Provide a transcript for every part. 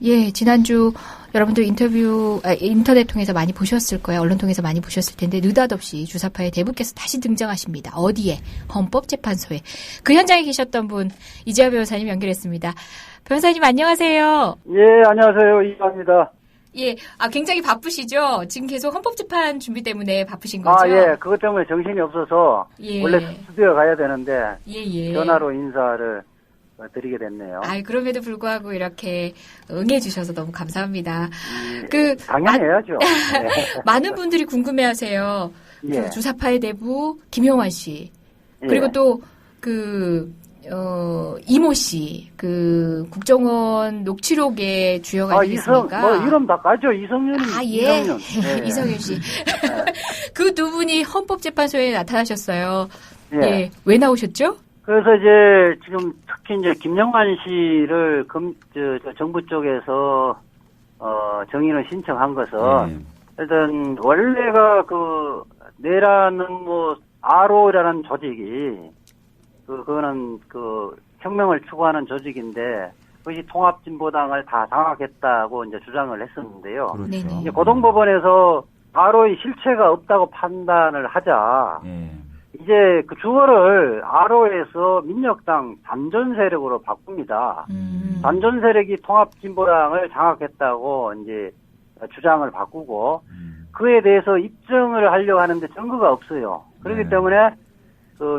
예, 지난주 여러분들 인터넷 통해서 많이 보셨을 거예요. 언론 통해서 많이 보셨을 텐데 느닷없이 주사파의 대부께서 다시 등장하십니다. 어디에? 헌법재판소에. 그 현장에 계셨던 분 이재화 변호사님 연결했습니다. 변호사님 안녕하세요. 예, 안녕하세요. 이재화입니다. 예, 굉장히 바쁘시죠? 지금 계속 헌법재판 준비 때문에 바쁘신 거죠? 예, 그것 때문에 정신이 없어서 예. 원래 스튜디오에 가야 되는데 예. 전화로 인사를 드리게 됐네요. 그럼에도 불구하고 이렇게 응해주셔서 너무 감사합니다. 당연해야죠. 많은 분들이 궁금해하세요. 예. 주사파의 대부 김영환 씨, 예. 그리고 또 이모 씨, 국정원 녹취록의 주역 아니겠습니까? 이름 다 까죠. 이성윤. 이성윤. 이성윤 씨. 그 두 분이 헌법재판소에 나타나셨어요. 예. 왜 나오셨죠? 그래서 이제 지금 특히 이제 김영환 씨를 정부 쪽에서 정인을 신청한 것은 일단 원래가 내라는 RO라는 조직이 그거는 혁명을 추구하는 조직인데 그것이 통합진보당을 다 장악했다고 이제 주장을 했었는데요. 그렇죠. 이제 고등법원에서 RO의 실체가 없다고 판단을 하자. 이제 그 주어를 RO에서 민혁당 반전 세력으로 바꿉니다. 반전 세력이 통합진보당을 장악했다고 이제 주장을 바꾸고 그에 대해서 입증을 하려고 하는데 증거가 없어요. 그렇기 때문에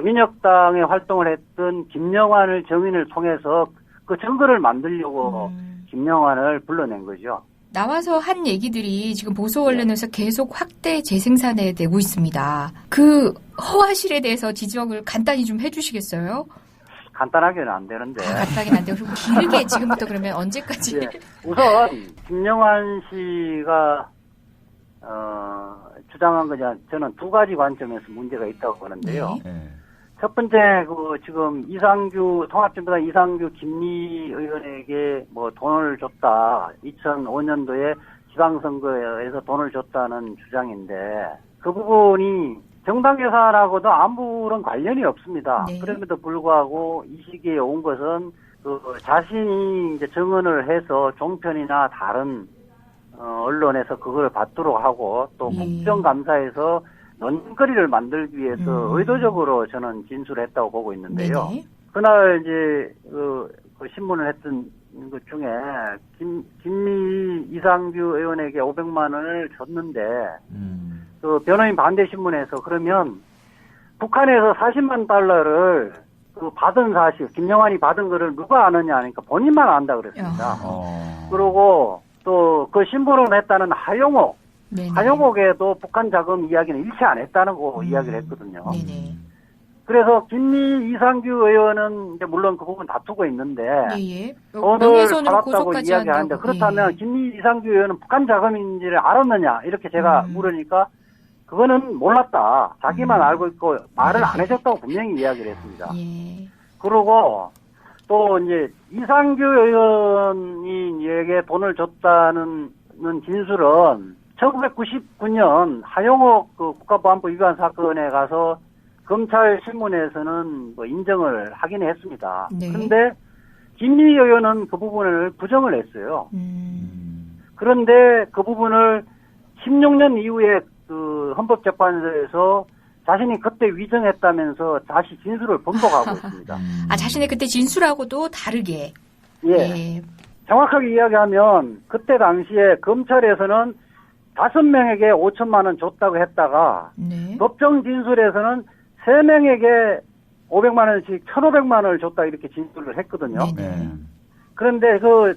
민혁당에 활동을 했던 김영환을 정인을 통해서 그 증거를 만들려고 김영환을 불러낸 거죠. 나와서 한 얘기들이 지금 보수 언론에서 계속 확대 재생산해 내고 있습니다. 그 허화실에 대해서 지적을 간단히 좀 해주시겠어요? 간단하게는 안 되는데. 간단하게는 안 되고 좀 길게 지금부터 그러면 언제까지? 우선 김영환 씨가 주장한 거냐 저는 두 가지 관점에서 문제가 있다고 보는데요. 첫 번째 지금 통합진보당 이상규 김미 의원에게 돈을 줬다. 2005년도에 지방선거에서 돈을 줬다는 주장인데 그 부분이 정당 예산하고도 아무런 관련이 없습니다. 네. 그럼에도 불구하고 이 시기에 온 것은 자신이 이제 증언을 해서 종편이나 다른 언론에서 그걸 받도록 하고 또 국정감사에서 논거리를 만들기 위해서 의도적으로 저는 진술했다고 보고 있는데요. 네네. 그날 이제 그 신문을 했던 것 중에 김미 이상규 의원에게 500만 원을 줬는데 그 변호인 반대 신문에서 그러면 북한에서 40만 달러를 받은 사실, 김영환이 받은 거를 누가 아느냐 하니까 본인만 안다 그랬습니다. 그리고 또 그 심부름을 했다는 하용옥에도 북한 자금 이야기는 일치 안 했다는 거 이야기를 했거든요. 네네. 그래서 김미 이상규 의원은 이제 물론 그 부분 다투고 있는데 돈을 받았다고 이야기하는데 그렇다면 김미 이상규 의원은 북한 자금인지를 알았느냐 이렇게 제가 물으니까 그거는 몰랐다. 자기만 알고 있고 말을 안 해줬다고 분명히 이야기를 했습니다. 그리고 또 이제 이상규 의원이에게 돈을 줬다는 진술은 1999년 하용옥 국가보안법 위반 사건에 가서 검찰 신문에서는 인정을 하긴 했습니다. 그런데 김미 의원은 그 부분을 부정을 했어요. 그런데 그 부분을 16년 이후에 헌법재판소에서 자신이 그때 위정했다면서 다시 진술을 번복하고 있습니다. 자신의 그때 진술하고도 다르게. 예. 정확하게 이야기하면 그때 당시에 검찰에서는 5명에게 5천만 원 줬다고 했다가 법정 진술에서는 3명에게 500만 원씩 1,500만 원을 줬다 이렇게 진술을 했거든요. 그런데 그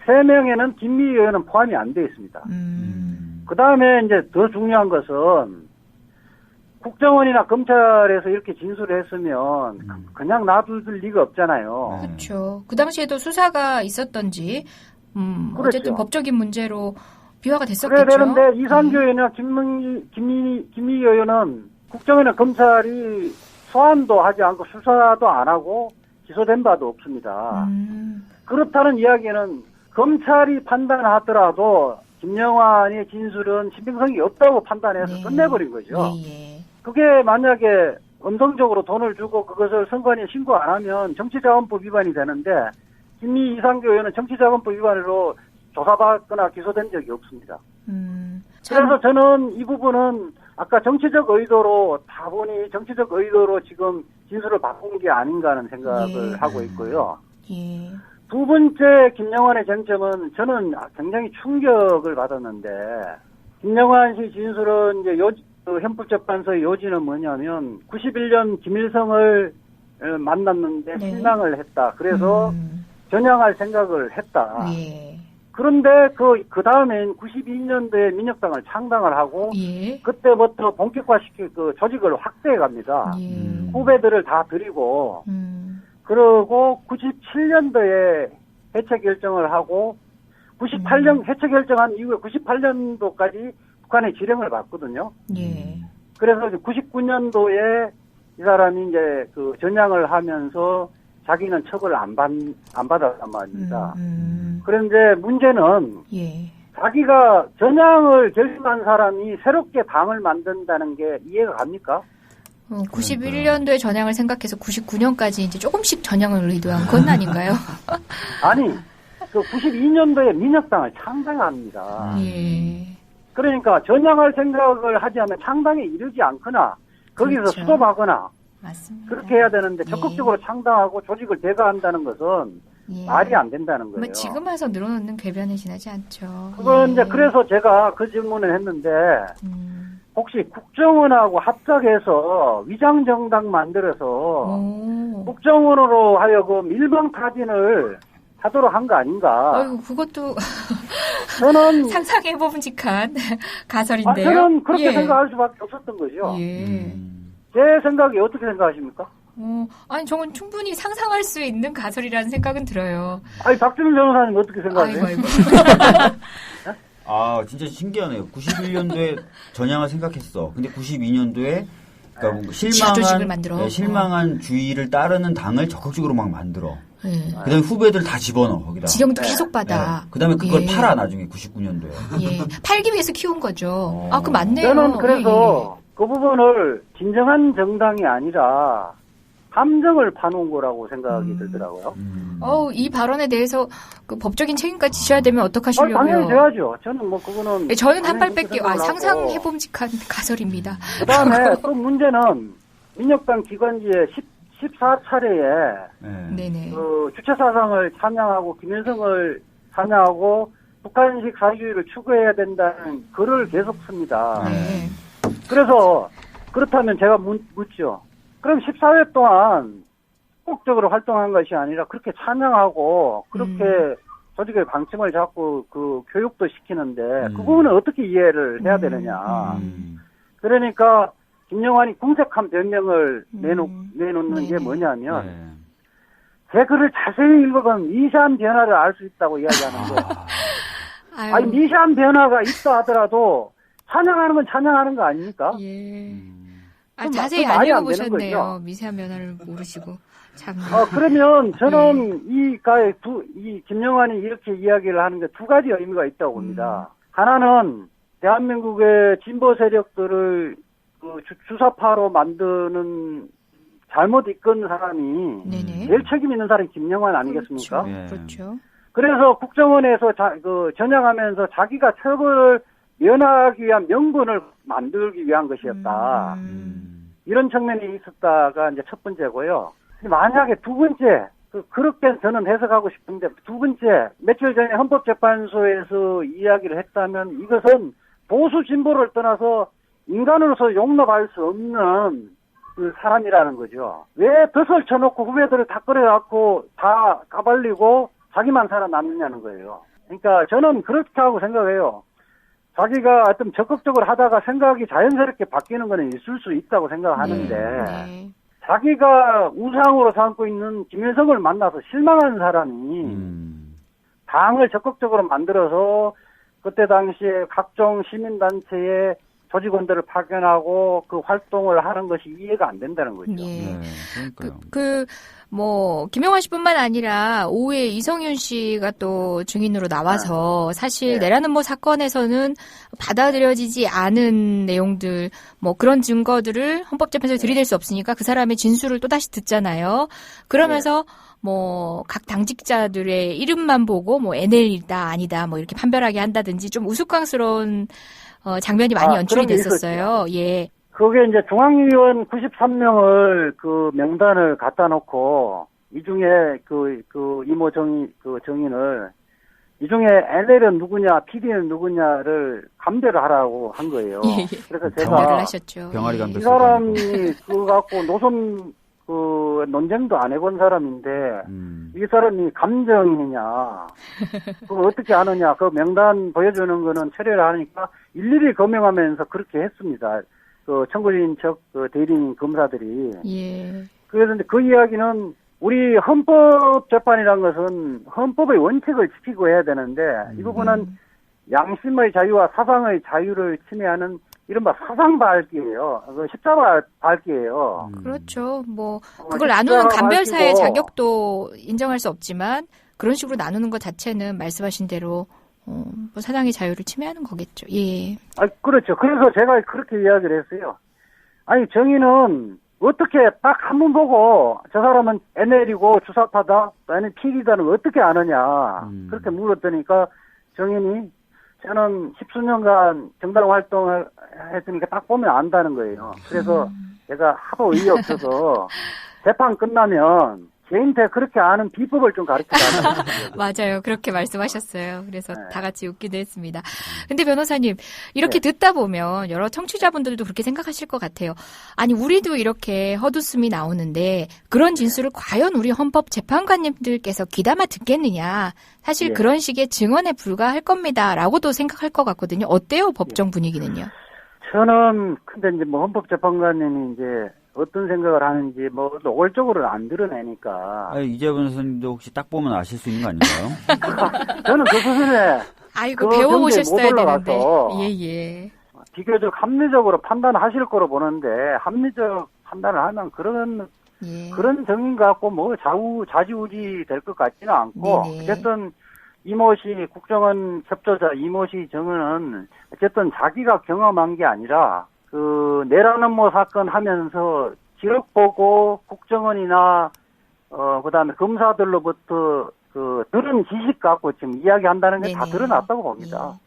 3명에는 김미 의원은 포함이 안 되어 있습니다. 그 다음에 이제 더 중요한 것은 국정원이나 검찰에서 이렇게 진술을 했으면 그냥 놔둘 리가 없잖아요. 그렇죠. 그 당시에도 수사가 있었던지 그렇죠. 어쨌든 법적인 문제로 비화가 됐었겠죠. 그래야 되는데 이상규 의원이나 김미 의원은 국정원이나 검찰이 소환도 하지 않고 수사도 안 하고 기소된 바도 없습니다. 그렇다는 이야기는 검찰이 판단하더라도 김영환의 진술은 신빙성이 없다고 판단해서 끝내버린 거죠. 그게 만약에 음성적으로 돈을 주고 그것을 선관위에 신고 안 하면 정치자금법 위반이 되는데 김미 이상규 의원은 정치자금법 위반으로 조사받거나 기소된 적이 없습니다. 그래서 저는 이 부분은 아까 정치적 의도로 다분히 정치적 의도로 지금 진술을 바꾼 게 아닌가 하는 생각을 하고 있고요. 두 번째 김영환의 쟁점은 저는 굉장히 충격을 받았는데 김영환 씨 진술은 이제 헌법재판소의 요지는 뭐냐면 91년 김일성을 만났는데 실망을 했다. 그래서 전향할 생각을 했다. 그런데 그 다음엔 92년도에 민혁당을 창당을 하고 그때부터 본격화시킬 그 조직을 확대해 갑니다. 후배들을 다 들이고 그러고 97년도에 해체 결정을 하고 98년 해체 결정한 이후에 98년도까지 북한의 지령을 받거든요. 그래서 99년도에 이 사람이 이제 그 전향을 하면서 자기는 처벌을 안 받았단 말입니다. 그런데 문제는 자기가 전향을 결심한 사람이 새롭게 당을 만든다는 게 이해가 갑니까? 91년도에 전향을 생각해서 99년까지 이제 조금씩 전향을 의도한 건 아닌가요? 아니, 그 92년도에 민혁당을 창당합니다. 그러니까 전향할 생각을 하지 않으면 창당에 이르지 않거나 거기서 그렇죠. 수도하거나 맞습니다. 그렇게 해야 되는데 적극적으로 창당하고 조직을 대가한다는 것은 말이 안 된다는 거예요. 지금 와서 늘어놓는 궤변에 지나지 않죠. 그건 이제 그래서 제가 그 질문을 했는데 혹시 국정원하고 합작해서 위장정당 만들어서 국정원으로 하여금 일방타진을 하도록 한 거 아닌가? 아이고, 그것도 저는 상상해보직한 가설인데요. 저는 그렇게 생각할 수밖에 없었던 거죠. 제 생각이 어떻게 생각하십니까? 아니, 저건 충분히 상상할 수 있는 가설이라는 생각은 들어요. 아니, 박준일 변호사님 어떻게 생각하세요? 아이고. 진짜 신기하네요. 91년도에 전향을 생각했어. 근데 92년도에 그러니까 실망한 주의를 따르는 당을 적극적으로 막 만들어. 그다음에 후배들 다 집어넣어 거기다. 지령도 계속 받아. 그다음에 그걸 팔아 나중에 99년도에. 팔기 위해서 키운 거죠. 그 맞네요. 저는 그래서 그 부분을 진정한 정당이 아니라 함정을 파놓은 거라고 생각이 들더라고요. 이 발언에 대해서 그 법적인 책임까지 지셔야 되면 어떡하시려고요? 당연히 져야죠. 저는 뭐 그거는 저는 한 발 뺄게요. 상상해봄직한 가설입니다. 그다음에 또 문제는 민혁당 기관지에 14차례에 그 주체사상을 찬양하고 김일성을 찬양하고 북한식 사회주의를 추구해야 된다는 글을 계속 씁니다. 그래서 그렇다면 제가 묻죠. 그럼 14회 동안 적극적으로 활동한 것이 아니라 그렇게 찬양하고 그렇게 조직의 방침을 잡고 그 교육도 시키는데 그 부분은 어떻게 이해를 해야 되느냐. 그러니까 김영환이 궁색한 변명을 내놓는 게 뭐냐면 제 글을 자세히 읽어보면 미세한 변화를 알 수 있다고 이야기하는 거예요. 아니 미세한 변화가 있다 하더라도 찬양하는 건 찬양하는 거 아닙니까? 자세히 안 읽어보셨네요. 미세한 변화를 모르시고. 참. 그러면 저는 이 김영환이 이렇게 이야기를 하는 게 두 가지 의미가 있다고 봅니다. 하나는 대한민국의 진보 세력들을 주사파로 만드는 잘못 이끈 사람이 제일 책임 있는 사람이 김영환 아니겠습니까? 그렇죠. 그래서 국정원에서 전향하면서 자기가 처벌을 면하기 위한 명분을 만들기 위한 것이었다. 이런 측면이 있었다가 이제 첫 번째고요. 만약에 두 번째, 그렇게 저는 해석하고 싶은데 두 번째, 며칠 전에 헌법재판소에서 이야기를 했다면 이것은 보수 진보를 떠나서 인간으로서 용납할 수 없는 그 사람이라는 거죠. 왜 덫을 쳐놓고 후배들을 다 끌어갖고 다 까발리고 자기만 살아남느냐는 거예요. 그러니까 저는 그렇게 하고 생각해요. 자기가 하여튼 적극적으로 하다가 생각이 자연스럽게 바뀌는 거는 있을 수 있다고 생각하는데 자기가 우상으로 삼고 있는 김일성을 만나서 실망한 사람이 당을 적극적으로 만들어서 그때 당시에 각종 시민단체에 조직원들을 파견하고 그 활동을 하는 것이 이해가 안 된다는 거죠. 예. 네, 그러니까요. 김영환 씨뿐만 아니라 오후에 이성윤 씨가 또 증인으로 나와서 사실 내라는 사건에서는 받아들여지지 않은 내용들, 그런 증거들을 헌법재판소에 들이댈 수 없으니까 그 사람의 진술을 또 다시 듣잖아요. 그러면서 각 당직자들의 이름만 보고 NL이다 아니다 이렇게 판별하게 한다든지 좀 우스꽝스러운 장면이 많이 연출이 됐었어요. 예. 그게 이제 중앙위원 93명을 그 명단을 갖다 놓고 이 중에 그 이모 정인을 이 중에 NL은 누구냐, PD는 누구냐를 감별을 하라고 한 거예요. 예. 그래서 제가 하셨죠. 병아리 감별. 이 사람이 그거 갖고 노선 논쟁도 안 해본 사람인데 이 사람이 감정이냐 그거 어떻게 아느냐 그 명단 보여주는 거는 처리를 하니까 일일이 검명하면서 그렇게 했습니다. 그 청구인 척 대리인 검사들이. 예. 그래서 그 이야기는 우리 헌법재판이라는 것은 헌법의 원칙을 지키고 해야 되는데 이 부분은 양심의 자유와 사상의 자유를 침해하는 이른바 사상 밟기예요. 십자가 밟기예요. 그렇죠. 그걸 나누는 감별사의 자격도 인정할 수 없지만 그런 식으로 나누는 것 자체는 말씀하신 대로 사상의 자유를 침해하는 거겠죠. 예. 그렇죠. 그래서 제가 그렇게 이야기를 했어요. 정의는 어떻게 딱 한 번 보고 저 사람은 NL이고 주사파다, 아니 PD다는 어떻게 아느냐 그렇게 물었더니까 정인이 저는 10수년간 정당 활동을 했으니까 딱 보면 안다는 거예요. 그래서 제가 하도 어이없어서 재판 끝나면 쟤한테 그렇게 아는 비법을 좀 가르쳐달라고. 맞아요. 그렇게 말씀하셨어요. 그래서 다 같이 웃기도 했습니다. 근데 변호사님, 이렇게 듣다 보면 여러 청취자분들도 그렇게 생각하실 것 같아요. 아니, 우리도 이렇게 헛웃음이 나오는데 그런 진술을 과연 우리 헌법재판관님들께서 귀담아 듣겠느냐. 사실 그런 식의 증언에 불과할 겁니다. 라고도 생각할 것 같거든요. 어때요? 법정 분위기는요? 저는 근데 이제 헌법재판관님이 이제 어떤 생각을 하는지 노골적으로는 안 드러내니까. 이재 변호사님도 혹시 딱 보면 아실 수 있는 거 아닌가요? 저는 그 수준에 배워오셨어야 되는데. 예. 비교적 합리적으로 판단하실 거로 보는데 합리적 판단을 하면 그런 정인 갖고 좌지우지 될 것 같지는 않고 어쨌든 이모씨 국정원 협조자 이모씨 정은은 어쨌든 자기가 경험한 게 아니라 내라는 사건 하면서 기록 보고 국정원이나 그다음에 검사들로부터 들은 지식 갖고 지금 이야기한다는 게 다 드러났다고 봅니다.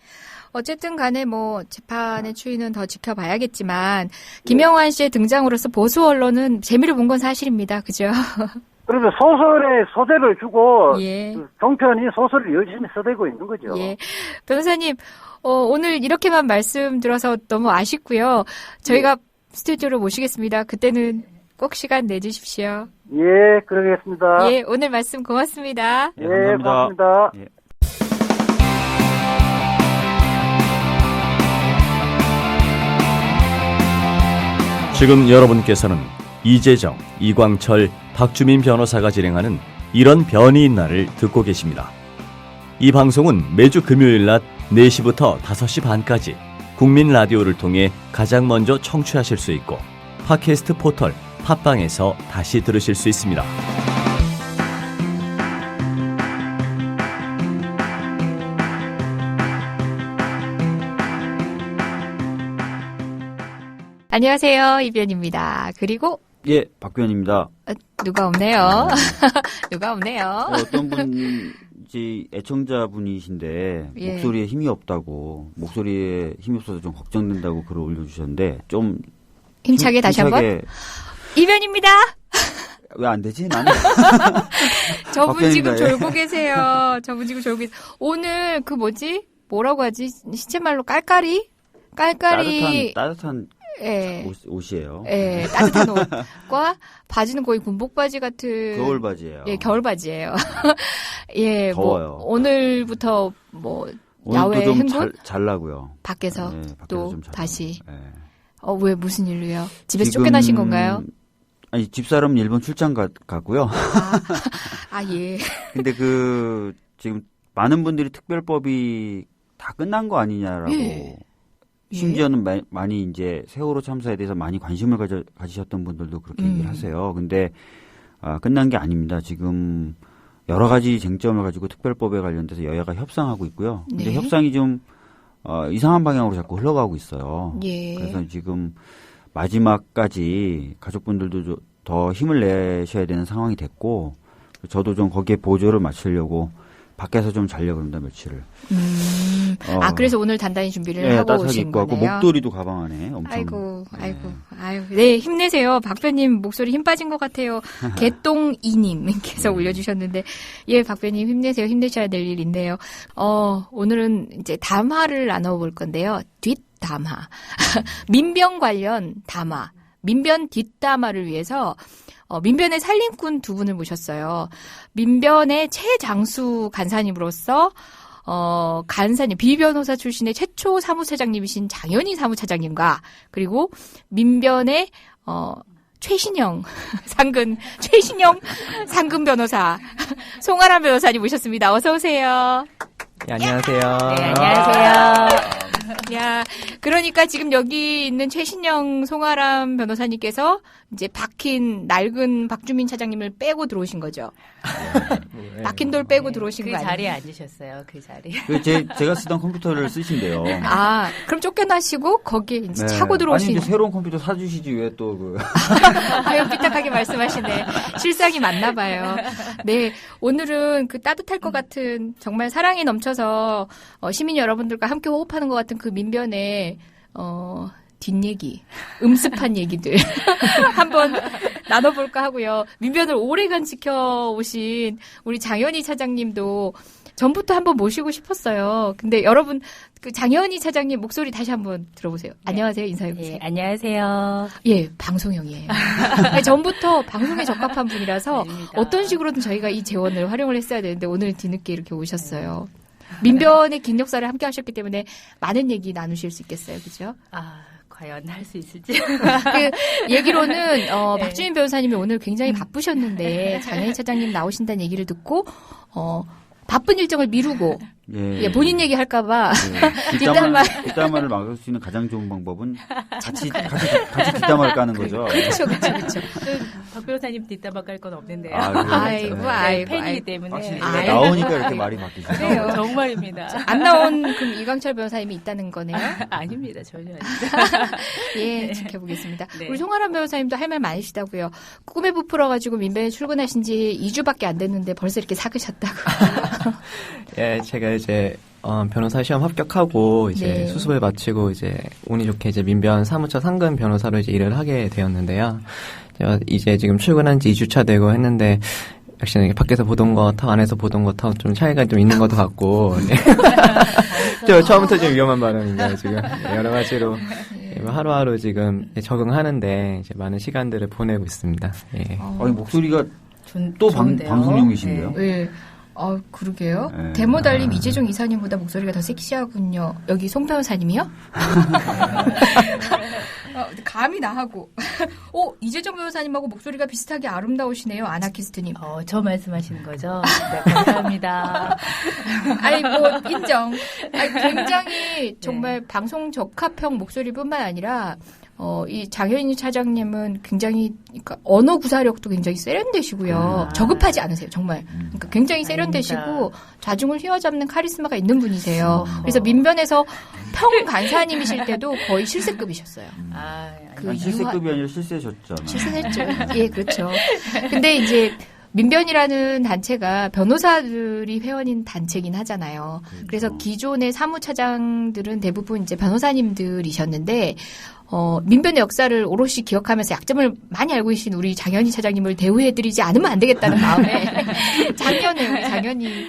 어쨌든 간에 재판의 추이는 더 지켜봐야겠지만 김영환 씨의 등장으로서 보수 언론은 재미를 본 건 사실입니다. 그죠? 그래서 소설에 소재를 주고 종편이 소설을 열심히 써대고 있는 거죠. 예. 변호사님 오늘 이렇게만 말씀 들어서 너무 아쉽고요. 저희가 스튜디오로 모시겠습니다. 그때는 꼭 시간 내주십시오. 예, 그러겠습니다. 예, 오늘 말씀 고맙습니다. 예, 고맙습니다. 예. 지금 여러분께서는 이재정, 이광철, 박주민 변호사가 진행하는 이런 변이 있나를 듣고 계십니다. 이 방송은 매주 금요일 낮 4시부터 5시 반까지 국민 라디오를 통해 가장 먼저 청취하실 수 있고 팟캐스트 포털 팟빵에서 다시 들으실 수 있습니다. 안녕하세요. 이변입니다. 그리고 예, 박변입니다. 누가 없네요. 누가 없네요. 어떤 분이 애청자분이신데 목소리에 힘이 없다고 목소리에 힘이 없어서 좀 걱정된다고 글을 올려주셨는데 좀 힘차게 다시 한번 이변입니다. 왜 안 되지? 나는 저분 지금 졸고 계세요. 저분 지금 졸고 계세요. 오늘 뭐라고 하지? 시체말로 깔깔이 따뜻한 옷이에요. 예, 따뜻한 옷과 바지는 거의 군복 바지 같은 겨울 바지예요. 예, 겨울 바지예요. 예, 더워요. 오늘부터 야외 좀 행군 잘라고요. 밖에서 또 좀 다시. 네. 왜 무슨 일로요? 집에서 쫓겨나신 건가요? 아니 집사람은 일본 출장 갔고요. 예. 근데 지금 많은 분들이 특별법이 다 끝난 거 아니냐라고. 심지어는 많이 이제 세월호 참사에 대해서 많이 관심을 가지셨던 분들도 그렇게 얘기를 하세요. 근데 끝난 게 아닙니다. 지금 여러 가지 쟁점을 가지고 특별법에 관련돼서 여야가 협상하고 있고요. 근데 협상이 좀 이상한 방향으로 자꾸 흘러가고 있어요. 그래서 지금 마지막까지 가족분들도 더 힘을 내셔야 되는 상황이 됐고, 저도 좀 거기에 보조를 맞추려고 밖에서 좀 자려고 합니다, 며칠을. 그래서 오늘 단단히 준비를 하고 오신 거네요. 목도리도 가방 안에 엄청. 아이고. 네, 힘내세요. 박변님 목소리 힘 빠진 것 같아요. 개똥이님께서 올려주셨는데, 예, 박변님 힘내세요. 힘내셔야 될 일인데요. 오늘은 이제 담화를 나눠볼 건데요. 뒷담화. 민변 관련 담화. 민변 뒷담화를 위해서 민변의 살림꾼 두 분을 모셨어요. 민변의 최장수 간사님으로서 간사님, 비변호사 출신의 최초 사무차장님이신 장현희 사무차장님과 그리고 민변의 최신영 상근 변호사 송아람 변호사님 모셨습니다. 어서 오세요. 네, 안녕하세요. 네, 안녕하세요. 야, 그러니까 지금 여기 있는 최신영 송아람 변호사님께서 이제 박힌 낡은 박주민 차장님을 빼고 들어오신 거죠. 박힌 돌 빼고 들어오신 거 아니에요? 그 자리에 앉으셨어요. 그 자리. 제가 쓰던 컴퓨터를 쓰신대요. 그럼 쫓겨나시고 거기에 이제 차고 들어오신. 아니, 이제 새로운 컴퓨터 사주시지 왜 또 그. 아유, 삐딱하게 말씀하시네. 실상이 맞나 봐요. 네, 오늘은 그 따뜻할 것 같은 정말 사랑이 넘쳐서 시민 여러분들과 함께 호흡하는 것 같은 그 민변의 뒷얘기, 음습한 얘기들 한번 나눠볼까 하고요. 민변을 오래간 지켜오신 우리 장현희 차장님도 전부터 한번 모시고 싶었어요. 근데 여러분 그 장현희 차장님 목소리 다시 한번 들어보세요. 네. 안녕하세요. 인사해보세요. 네, 안녕하세요. 예, 방송형이에요. 전부터 방송에 적합한 분이라서 아닙니다. 어떤 식으로든 저희가 이 재원을 활용을 했어야 되는데 오늘 뒤늦게 이렇게 오셨어요. 민변의 긴 역사를 함께 하셨기 때문에 많은 얘기 나누실 수 있겠어요. 그죠? 과연 할 수 있을지. 그 얘기로는 박주민 변호사님이 오늘 굉장히 바쁘셨는데 장현희 차장님 나오신다는 얘기를 듣고 바쁜 일정을 미루고 본인 얘기 할까봐 뒷담화를 막을 수 있는 가장 좋은 방법은 같이 뒷담화를 까는 거죠. 그렇죠. 박 변호사님 뒷담화 깔 건 없는데요. 아이고. 팬이기 때문에 나오니까 이렇게 말이 바뀌죠. 그래요. 정말입니다. 안 나온 그럼 이광철 변호사님이 있다는 거네요? 아닙니다. 전혀 아닙니다. 예, 지켜보겠습니다. 네. 우리 송아람 변호사님도 할 말 많으시다고요. 꿈에 부풀어가지고 민변에 출근하신 지 2주밖에 안 됐는데 벌써 이렇게 삭으셨다고. 예, 제가 이제 변호사 시험 합격하고 이제 수습을 마치고 이제 운이 좋게 이제 민변 사무처 상근 변호사로 이제 일을 하게 되었는데요. 제가 이제 지금 출근한 지 2주차 되고 했는데 역시나 밖에서 보던 것하고 안에서 보던 것하고 좀 차이가 좀 있는 것도 같고. 저 처음부터 좀 위험한 발언인가요, 지금. 여러 가지로 하루하루 지금 적응하는데 이제 많은 시간들을 보내고 있습니다. 예. 아니, 목소리가 또 방송용이신데요? 네. 그러게요. 네. 데모달님 이재종 이사님보다 목소리가 더 섹시하군요. 여기 송 변호사님이요? 감이 나하고. 이재종 변호사님하고 목소리가 비슷하게 아름다우시네요. 아나키스트님. 저 말씀하시는 거죠? 네, 감사합니다. 인정. 굉장히 정말 방송 적합형 목소리뿐만 아니라 이 장현희 차장님은 굉장히 그러니까 언어 구사력도 굉장히 세련되시고요. 저급하지 않으세요, 정말. 그러니까 굉장히 세련되시고 좌중을 휘어잡는 카리스마가 있는 분이세요. 그래서 민변에서 평 간사님이실 때도 거의 실세급이셨어요. 실세급이 아니라 실세셨잖아요. 실세했죠. 예, 그렇죠. 근데 이제 민변이라는 단체가 변호사들이 회원인 단체긴 하잖아요. 그래서 기존의 사무차장들은 대부분 이제 변호사님들이셨는데 민변의 역사를 오롯이 기억하면서 약점을 많이 알고 계신 우리 장현희 차장님을 대우해드리지 않으면 안 되겠다는 마음에 작년에 장현희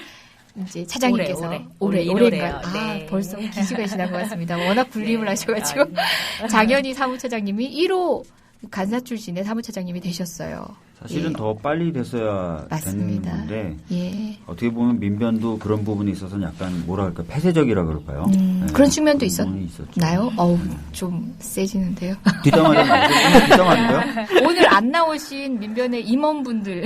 이제 차장님께서 올해인가요? 네. 벌써 기시가 지난 것 같습니다. 워낙 군림을 하셔가지고 장현희 사무차장님이 1호 간사 출신의 사무차장님이 되셨어요. 사실은 더 빨리 됐어야 되는 건데 어떻게 보면 민변도 그런 부분에 있어서는 약간 뭐랄까 폐쇄적이라 그럴까요? 그런 측면도 있었나요? 어우 좀 세지는데요. 뒷담화인가요? 오늘 안 나오신 민변의 임원분들,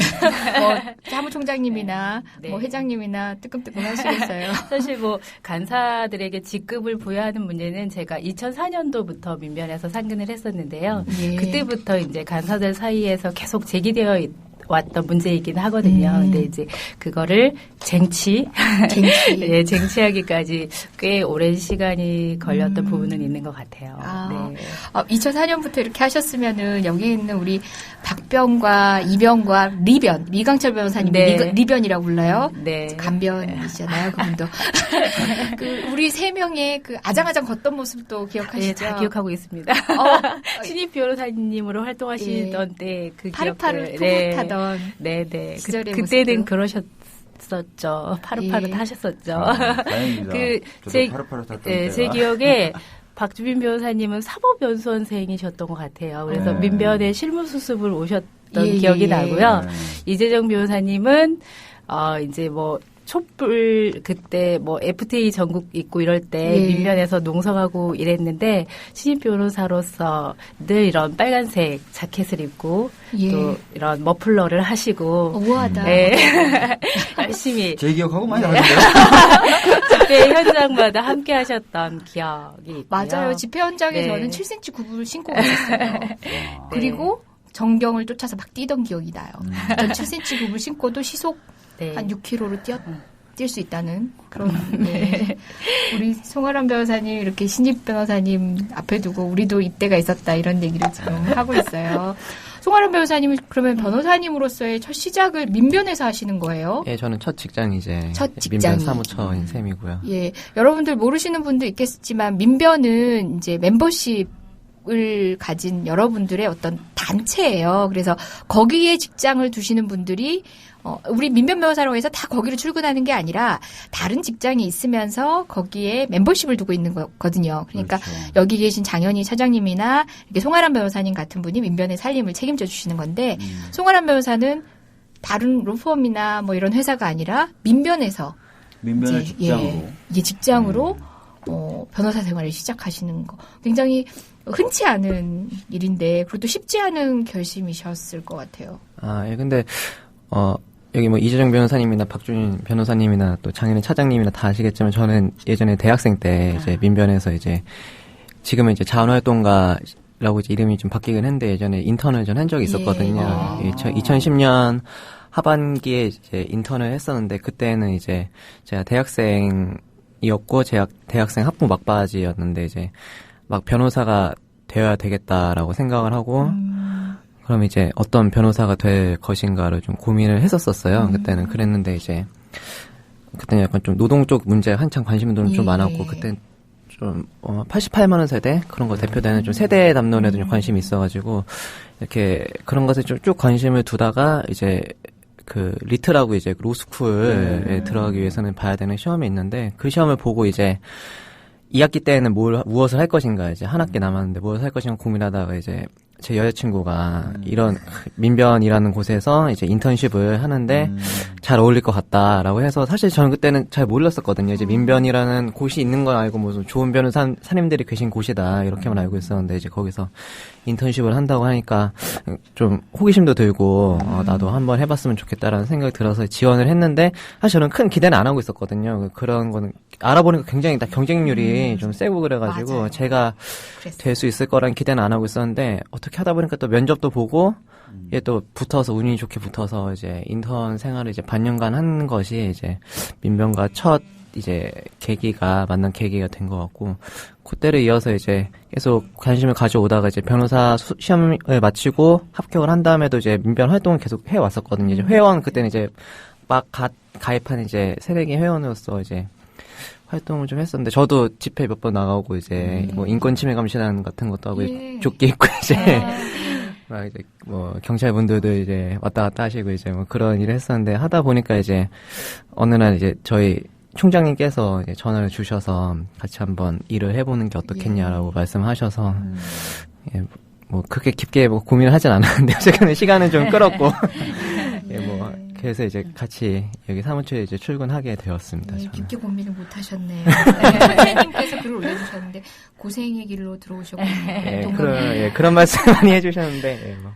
사무총장님이나 회장님이나 뜨끔뜨끔 하시겠어요. 사실 간사들에게 직급을 부여하는 문제는 제가 2004년도부터 민변에서 상근을 했었는데요. 그때부터 이제 간사들 사이에서 계속 제기되어 왔던 문제이긴 하거든요. 근데 이제 그거를 쟁취하기까지 꽤 오랜 시간이 걸렸던 부분은 있는 것 같아요. 2004년부터 이렇게 하셨으면은 여기 있는 우리 박변과 이변과 리강철 변호사님 리변이라고 불러요. 네. 간변이잖아요, 그분도. 우리 세 명의 아장아장 걷던 모습도 기억하시죠? 네, 다 기억하고 있습니다. 신입 변호사님으로 활동하시던 때 그 파릇파릇 풋풋하던 네네. 시절의 그때는 모습도. 그러셨었죠. 파릇파릇 하셨었죠. 다행입니다. 제 기억에 박주민 변호사님은 사법연수원생이셨던 것 같아요. 그래서 민변에 실무수습을 오셨던 기억이 나고요. 이재정 변호사님은 이제 촛불 그때 FTA 전국 있고 이럴 때 민변에서 농성하고 이랬는데 신입 변호사로서 늘 이런 빨간색 자켓을 입고 또 이런 머플러를 하시고 우아하다. 네. 열심히 제 기억하고 많이 다르네요. 집회 현장마다 함께 하셨던 기억이 있고요. 맞아요. 집회 현장에 저는 7cm 굽을 신고 갔었어요. 그리고 정경을 쫓아서 막 뛰던 기억이 나요. 전 7cm 굽을 신고도 시속 한 6km로 뛸 수 있다는 그런. 우리 송아람 변호사님 이렇게 신입 변호사님 앞에 두고 우리도 이때가 있었다 이런 얘기를 지금 하고 있어요. 송아람 변호사님은 그러면 변호사님으로서의 첫 시작을 민변에서 하시는 거예요? 예, 저는 첫 직장이 민변 사무처인 셈이고요. 예, 여러분들 모르시는 분도 있겠지만 민변은 이제 멤버십을 가진 여러분들의 어떤 단체예요. 그래서 거기에 직장을 두시는 분들이 우리 민변 변호사라고 해서 다 거기로 출근하는 게 아니라 다른 직장에 있으면서 거기에 멤버십을 두고 있는 거거든요. 그러니까 여기 계신 장현희 차장님이나 이렇게 송아람 변호사님 같은 분이 민변의 살림을 책임져 주시는 건데 송아람 변호사는 다른 로펌이나 이런 회사가 아니라 민변에서 민변의 직장으로 직장으로 변호사 생활을 시작하시는 거 굉장히 흔치 않은 일인데 그것도 쉽지 않은 결심이셨을 것 같아요. 근데 여기 이재정 변호사님이나 박준인 변호사님이나 또 장현희 차장님이나 다 아시겠지만 저는 예전에 대학생 때 이제 민변에서 지금은 이제 자원활동가라고 이름이 좀 바뀌긴 했는데 예전에 인턴을 전 한 적이 있었거든요. 2010년 하반기에 이제 인턴을 했었는데 그때는 이제 제가 대학생이었고 제가 대학생 학부 막바지였는데 이제 막 변호사가 되어야 되겠다라고 생각을 하고 그럼 이제 어떤 변호사가 될 것인가를 좀 고민을 했었어요. 그때는 그랬는데 이제 그때는 약간 좀 노동 쪽 문제에 한창 관심도 좀 많았고 그때 좀 88만 원 세대 그런 거 대표되는 좀 세대 담론에도 좀 관심이 있어가지고 이렇게 그런 것에 좀 쭉 관심을 두다가 이제 리트라고 이제 로스쿨에 들어가기 위해서는 봐야 되는 시험이 있는데 그 시험을 보고 이제 2학기 때에는 무엇을 할 것인가 이제 한 학기 남았는데 무엇을 할 것인가 고민하다가 이제 제 여자친구가 이런 민변이라는 곳에서 이제 인턴십을 하는데 잘 어울릴 것 같다라고 해서 사실 저는 그때는 잘 몰랐었거든요. 이제 민변이라는 곳이 있는 건 알고 무슨 좋은 변호사님들이 계신 곳이다 이렇게만 알고 있었는데 이제 거기서 인턴십을 한다고 하니까 좀 호기심도 들고 나도 한번 해봤으면 좋겠다라는 생각이 들어서 지원을 했는데 사실 저는 큰 기대는 안 하고 있었거든요. 그런 거는 알아보니까 굉장히 다 경쟁률이 좀 세고 그래가지고 맞아요. 제가 될 수 있을 거라는 기대는 안 하고 있었는데 어떻게 하다 보니까 또 면접도 보고 이게 또 붙어서 운이 좋게 붙어서 이제 인턴 생활을 이제 반년간 한 것이 이제 민변과 첫 이제 만난 계기가 된 것 같고 그때를 이어서 이제 계속 관심을 가져오다가 이제 변호사 시험을 마치고 합격을 한 다음에도 이제 민변 활동을 계속 해왔었거든요. 이제 회원 그때는 이제 막 가입한 이제 새내기 회원으로서 이제 활동을 좀 했었는데 저도 집회 몇 번 나가고 이제 인권 침해 감시단 같은 것도 하고 조끼 입고 이제 막 이제 경찰분들도 이제 왔다 갔다 하시고 이제 그런 일을 했었는데 하다 보니까 이제 어느 날 이제 저희 총장님께서 이제 전화를 주셔서 같이 한번 일을 해보는 게 어떻겠냐라고 말씀하셔서 뭐 그렇게 깊게 뭐 고민을 하진 않았는데 최근에 시간은 좀 끌었고 예, 뭐 그래서 이제 같이 여기 사무처에 이제 출근하게 되었습니다. 네, 깊게 고민을 못 하셨네요. 네, 선생님께서 글을 올려주셨는데 고생의 길로 들어오셨군요. 그런 말씀 많이 해주셨는데. 뭐.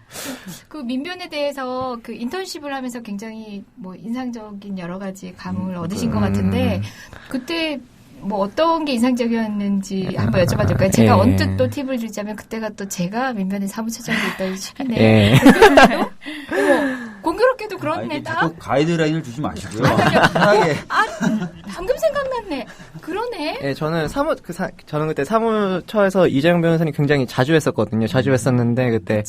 그 민변에 대해서 그 인턴십을 하면서 굉장히 뭐 인상적인 여러 가지 감흥을 얻으신 것 같은데 그때 뭐 어떤 게 인상적이었는지 한번 여쭤봐도 될까요? 제가 언뜻 또 팁을 주자면 그때가 또 제가 민변의 사무처장이 있던 시기네. 공교롭게도 그렇네. 자꾸 가이드라인을 주지 마시고요. 편하게. 방금 생각났네. 그러네. 네, 저는 저는 그때 사무처에서 이재영 변호사님 굉장히 자주 했었거든요. 자주 했었는데 그때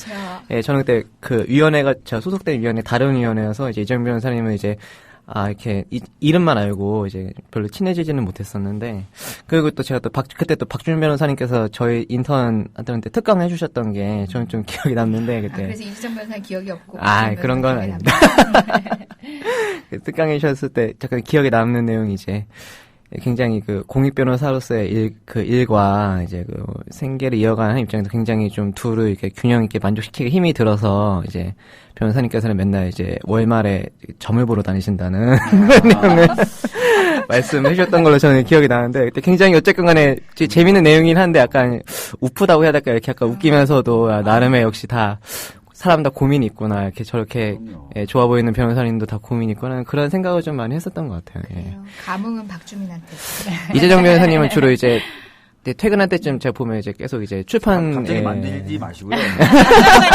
저는 그때 그 위원회가 제가 소속된 위원회 다른 위원회여서 이제 이재영 변호사님은 이제 이렇게, 이름만 알고, 이제, 별로 친해지지는 못했었는데, 그리고 또 제가 그때 또 박준민 변호사님께서 저희 인턴한테 특강을 해주셨던 게, 저는 좀 기억이 남는데, 그때. 그래서 이지정 변호사님 기억이 없고. 그런 건 아닙니다. 특강해 주셨을 때, 잠깐 기억에 남는 내용이 이제, 굉장히 그 공익 변호사로서의 일과 이제 그 생계를 이어가는 입장에서 굉장히 좀 둘을 이렇게 균형 있게 만족시키기 힘이 들어서 이제 변호사님께서는 맨날 이제 월말에 점을 보러 다니신다는 내용을 말씀해 주셨던 걸로 저는 기억이 나는데 그때 굉장히 어쨌건 간에 재밌는 내용이긴 한데 약간 우프다고 해야 될까 이렇게 약간 웃기면서도 나름의 역시 다 사람 다 고민이 있구나. 이렇게 저렇게 좋아 보이는 변호사님도 다 고민이 있구나. 그런 생각을 좀 많이 했었던 것 같아요. 예. 감흥은 박주민한테. 이재정 변호사님은 주로 이제 퇴근할 때쯤 제가 보면 이제 계속 이제 출판 갑자기 만들지 마시고요.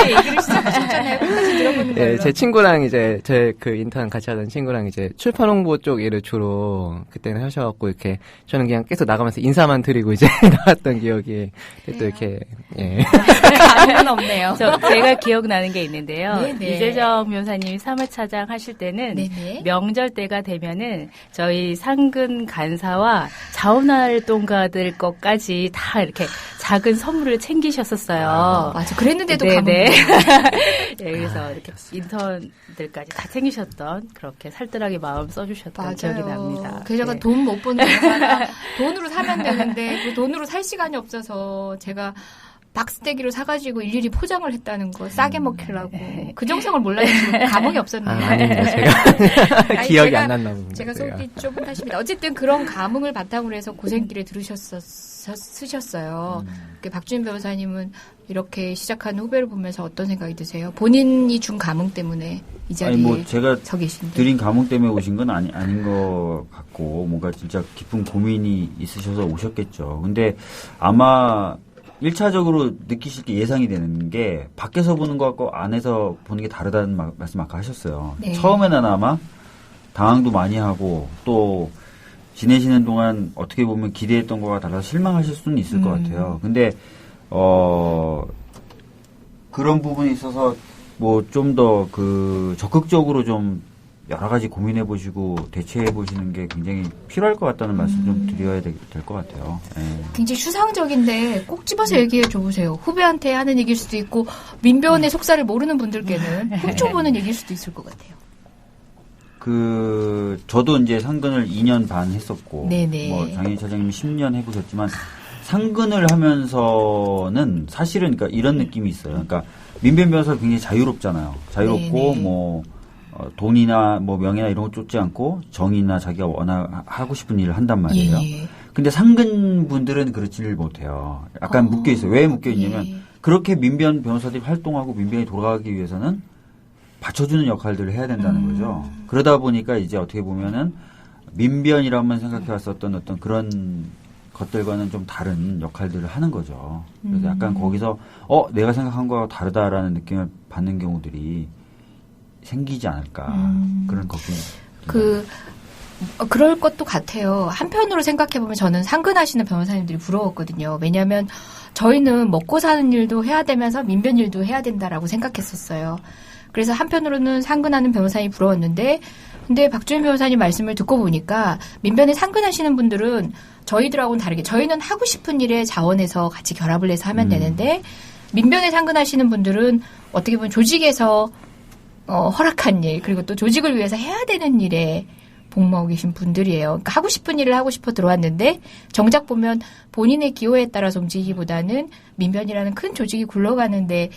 얘기를 시작하셨잖아요. 끝까지 들어보는 걸로. 제 친구랑 이제 제 그 인턴 같이 하던 친구랑 이제 출판 홍보 쪽 일을 주로 그때는 하셔갖고 이렇게 저는 그냥 계속 나가면서 인사만 드리고 이제 나갔던 기억이 또 이렇게 감흥은 없네요. 제가 기억나는 게 있는데요. 네네. 이재정 변호사님이 사무차장 하실 때는 네네. 명절 때가 되면은 저희 상근 간사와 자원활동가들 것까지 다 이렇게 작은 선물을 챙기셨었어요. 맞아. 그랬는데도 네네. 그래서 이렇게 인턴들까지 다 챙기셨던 그렇게 살뜰하게 마음 써주셨던 맞아요. 기억이 납니다. 그래서 제가 돈 못 버는 거가 돈으로 사면 되는데 그 돈으로 살 시간이 없어서 제가 박스떼기로 사가지고 일일이 포장을 했다는 거 싸게 먹히려고 그 정성을 몰라서 감흥이 없었는데 아닙니다. 제가 기억이 안 났나 봅니다. 제가 속이 좁은 탓입니다. 어쨌든 그런 감흥을 바탕으로 해서 고생길에 쓰셨어요. 박주민 변호사님은 이렇게 시작한 후배를 보면서 어떤 생각이 드세요? 본인이 준 감흥 때문에 이 자리에 제가 서 계신데. 드린 감흥 때문에 오신 건 아닌 것 같고 뭔가 진짜 깊은 고민이 있으셔서 오셨겠죠. 근데 아마 1차적으로 느끼실 게 예상이 되는 게 밖에서 보는 것과 안에서 보는 게 다르다는 말씀 아까 하셨어요. 네. 처음에는 아마 당황도 많이 하고 또 지내시는 동안 어떻게 보면 기대했던 것과 달라서 실망하실 수는 있을 것 같아요. 근데 그런 부분에 있어서 뭐 좀 더 적극적으로 좀 여러 가지 고민해 보시고 대처해 보시는 게 굉장히 필요할 것 같다는 말씀 좀 드려야 될 것 같아요. 예. 굉장히 추상적인데 꼭 집어서 얘기해 줘보세요. 후배한테 하는 얘기일 수도 있고 민변의 속살을 모르는 분들께는 훔쳐보는 얘기일 수도 있을 것 같아요. 저도 이제 상근을 2년 반 했었고, 네네. 뭐 장혜인 차장님이 10년 해보셨지만 상근을 하면서는 사실은 그러니까 이런 느낌이 있어요. 그러니까 민변 변호사가 굉장히 자유롭잖아요. 자유롭고 네네. 뭐 돈이나 뭐 명예나 이런 거 쫓지 않고 정의나 자기가 워낙 하고 싶은 일을 한단 말이에요. 예. 근데 상근 분들은 그렇지를 못해요. 약간 묶여 있어요. 왜 묶여 있냐면 그렇게 민변 변호사들이 활동하고 민변이 돌아가기 위해서는 받쳐주는 역할들을 해야 된다는 거죠. 그러다 보니까 이제 어떻게 보면은 민변이라면 생각해 왔었던 어떤 그런 것들과는 좀 다른 역할들을 하는 거죠. 그래서 약간 거기서 내가 생각한 거와 다르다라는 느낌을 받는 경우들이 생기지 않을까 그런 걱정이 그럴 것도 같아요. 한편으로 생각해보면 저는 상근하시는 변호사님들이 부러웠거든요. 왜냐하면 저희는 먹고 사는 일도 해야 되면서 민변 일도 해야 된다라고 생각했었어요. 그래서 한편으로는 상근하는 변호사님이 부러웠는데 근데 박주민 변호사님 말씀을 듣고 보니까 민변에 상근하시는 분들은 저희들하고는 다르게 저희는 하고 싶은 일에 자원해서 같이 결합을 해서 하면 되는데 민변에 상근하시는 분들은 어떻게 보면 조직에서 허락한 일 그리고 또 조직을 위해서 해야 되는 일에 복무하고 계신 분들이에요. 그러니까 하고 싶은 일을 하고 싶어 들어왔는데 정작 보면 본인의 기호에 따라서 움직이기보다는 민변이라는 큰 조직이 굴러가는데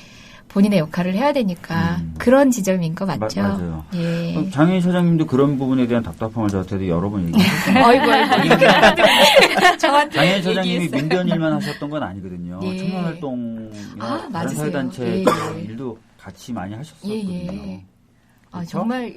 본인의 역할을 해야 되니까 그런 지점인 거 맞죠? 맞아요. 예. 장혜인 사장님도 그런 부분에 대한 답답함을 저한테도 여러 번 얘기하셨어요. 아이고. 장혜인 사장님이 민변 일만 하셨던 건 아니거든요. 예. 청년활동이나 다른 사회단체 일도 같이 많이 하셨었거든요. 예. 정말